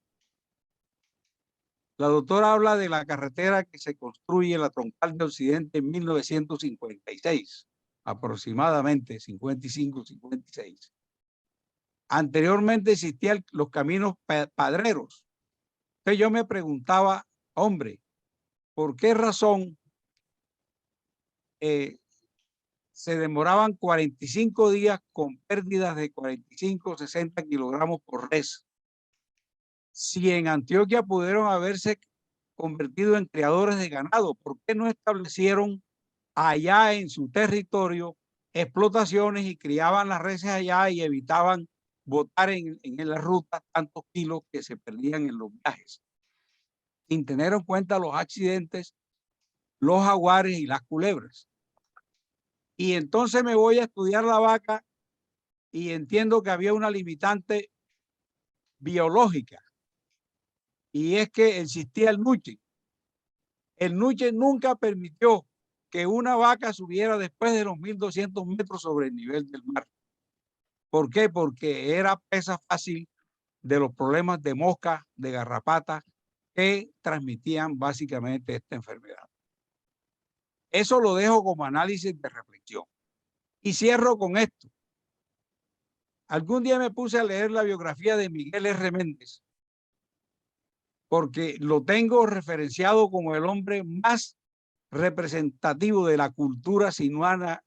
La doctora habla de la carretera que se construye en la Troncal de Occidente en 1956, aproximadamente 55, 56. Anteriormente existían los caminos padreros. Entonces yo me preguntaba, hombre, ¿por qué razón se demoraban 45 días con pérdidas de 45 o 60 kilogramos por res? Si en Antioquia pudieron haberse convertido en criadores de ganado, ¿por qué no establecieron allá en su territorio explotaciones y criaban las reses allá y evitaban botar en la ruta tantos kilos que se perdían en los viajes, sin tener en cuenta los accidentes, los jaguares y las culebras? Y entonces me voy a estudiar la vaca y entiendo que había una limitante biológica, y es que existía el nuche. El nuche nunca permitió que una vaca subiera después de los 1200 metros sobre el nivel del mar. ¿Por qué? Porque era presa fácil de los problemas de mosca, de garrapata, que transmitían básicamente esta enfermedad. Eso lo dejo como análisis de reflexión. Y cierro con esto. Algún día me puse a leer la biografía de Miguel R. Méndez, porque lo tengo referenciado como el hombre más representativo de la cultura sinuana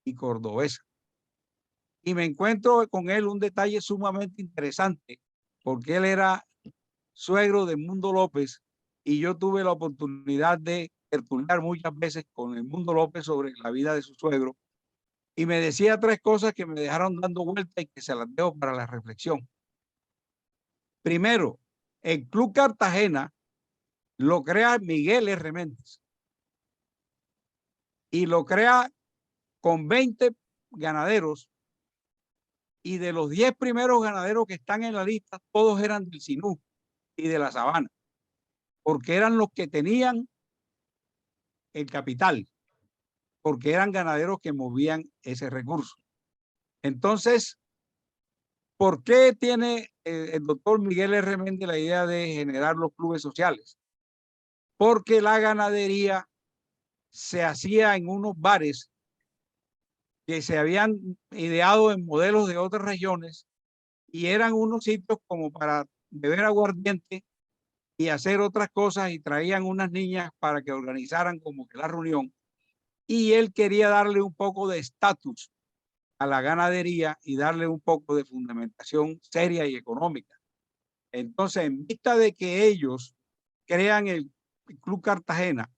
y cordobesa. Y me encuentro con él un detalle sumamente interesante, porque él era suegro de Mundo López y yo tuve la oportunidad de tertuliar muchas veces con el Mundo López sobre la vida de su suegro, y me decía tres cosas que me dejaron dando vuelta y que se las dejo para la reflexión. Primero, el Club Cartagena lo crea Miguel R. Méndez y lo crea con 20 ganaderos, y de los 10 primeros ganaderos que están en la lista, todos eran del Sinú y de la Sabana, porque eran los que tenían el capital, porque eran ganaderos que movían ese recurso. Entonces, ¿por qué tiene el doctor Miguel R. Méndez la idea de generar los clubes sociales? Porque la ganadería se hacía en unos bares que se habían ideado en modelos de otras regiones, y eran unos sitios como para beber aguardiente y hacer otras cosas, y traían unas niñas para que organizaran como que la reunión, y él quería darle un poco de estatus a la ganadería y darle un poco de fundamentación seria y económica. Entonces, en vista de que ellos crean el Club Cartagena,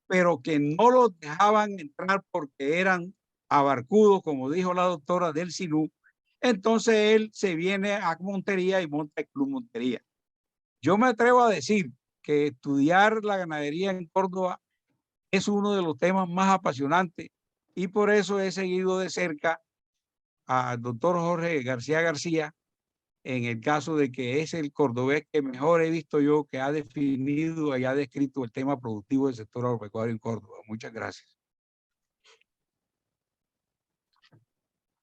pero que no los dejaban entrar porque eran abarcudos, como dijo la doctora, del Sinú, entonces él se viene a Montería y monta el Club Montería. Yo me atrevo a decir que estudiar la ganadería en Córdoba es uno de los temas más apasionantes, y por eso he seguido de cerca al doctor Jorge García, en el caso de que es el cordobés que mejor he visto yo, que ha definido y ha descrito el tema productivo del sector agropecuario en Córdoba. Muchas gracias.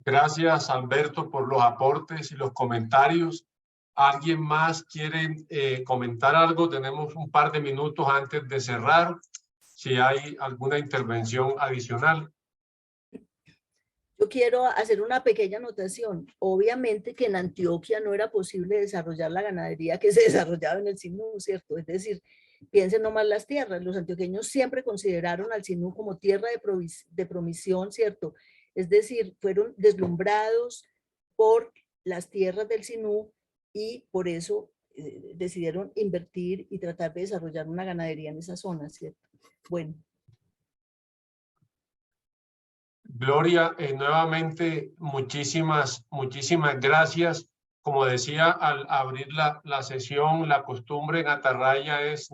Gracias, Alberto, por los aportes y los comentarios. ¿Alguien más quiere comentar algo? Tenemos un par de minutos antes de cerrar. Si hay alguna intervención adicional. Yo quiero hacer una pequeña anotación. Obviamente que en Antioquia no era posible desarrollar la ganadería que se desarrollaba en el Sinú, ¿cierto? Es decir, piensen nomás las tierras. Los antioqueños siempre consideraron al Sinú como tierra de promisión, ¿cierto? Es decir, fueron deslumbrados por las tierras del Sinú, y por eso decidieron invertir y tratar de desarrollar una ganadería en esa zona, ¿cierto? Bueno. Gloria, nuevamente muchísimas gracias. Como decía al abrir la sesión, la costumbre en Atarraya es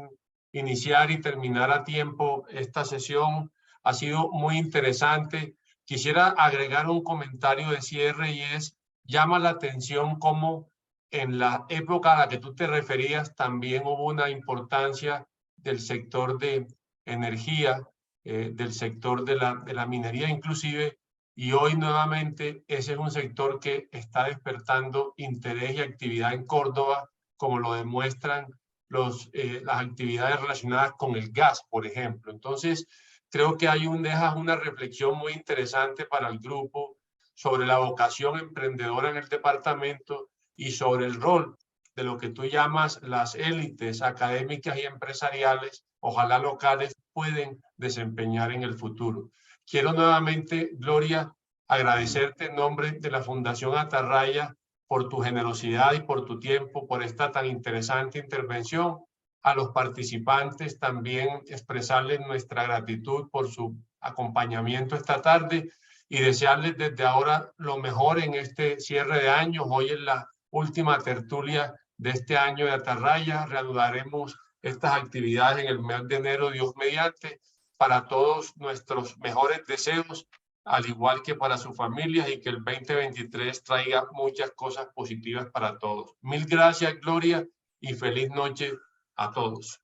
iniciar y terminar a tiempo esta sesión. Ha sido muy interesante. Quisiera agregar un comentario de cierre y es, llama la atención cómo en la época a la que tú te referías también hubo una importancia del sector de energía, del sector de la minería inclusive, y hoy nuevamente ese es un sector que está despertando interés y actividad en Córdoba, como lo demuestran las actividades relacionadas con el gas, por ejemplo. Entonces, creo que dejas una reflexión muy interesante para el grupo sobre la vocación emprendedora en el departamento y sobre el rol de lo que tú llamas las élites académicas y empresariales, ojalá locales, pueden desempeñar en el futuro. Quiero nuevamente, Gloria, agradecerte en nombre de la Fundación Atarraya por tu generosidad y por tu tiempo, por esta tan interesante intervención. A los participantes también expresarles nuestra gratitud por su acompañamiento esta tarde y desearles desde ahora lo mejor en este cierre de año. Hoy es la última tertulia de este año de Atarraya. Reanudaremos estas actividades en el mes de enero, Dios mediante. Para todos nuestros mejores deseos, al igual que para sus familias, y que el 2023 traiga muchas cosas positivas para todos. Mil gracias, Gloria, y feliz noche a todos.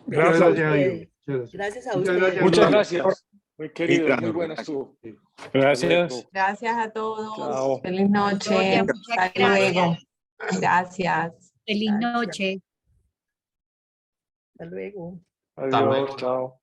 Gracias, a Jairo. ustedes. Gracias a Muchas ustedes. gracias, Muchas Gloria. gracias. Muy querido, muy buena estuvo. Gracias. Gracias a todos. Chao. Feliz noche. Gloria, muchas Hasta gracias. luego. Gracias. Feliz Gracias. noche. Hasta luego. Adiós, chao.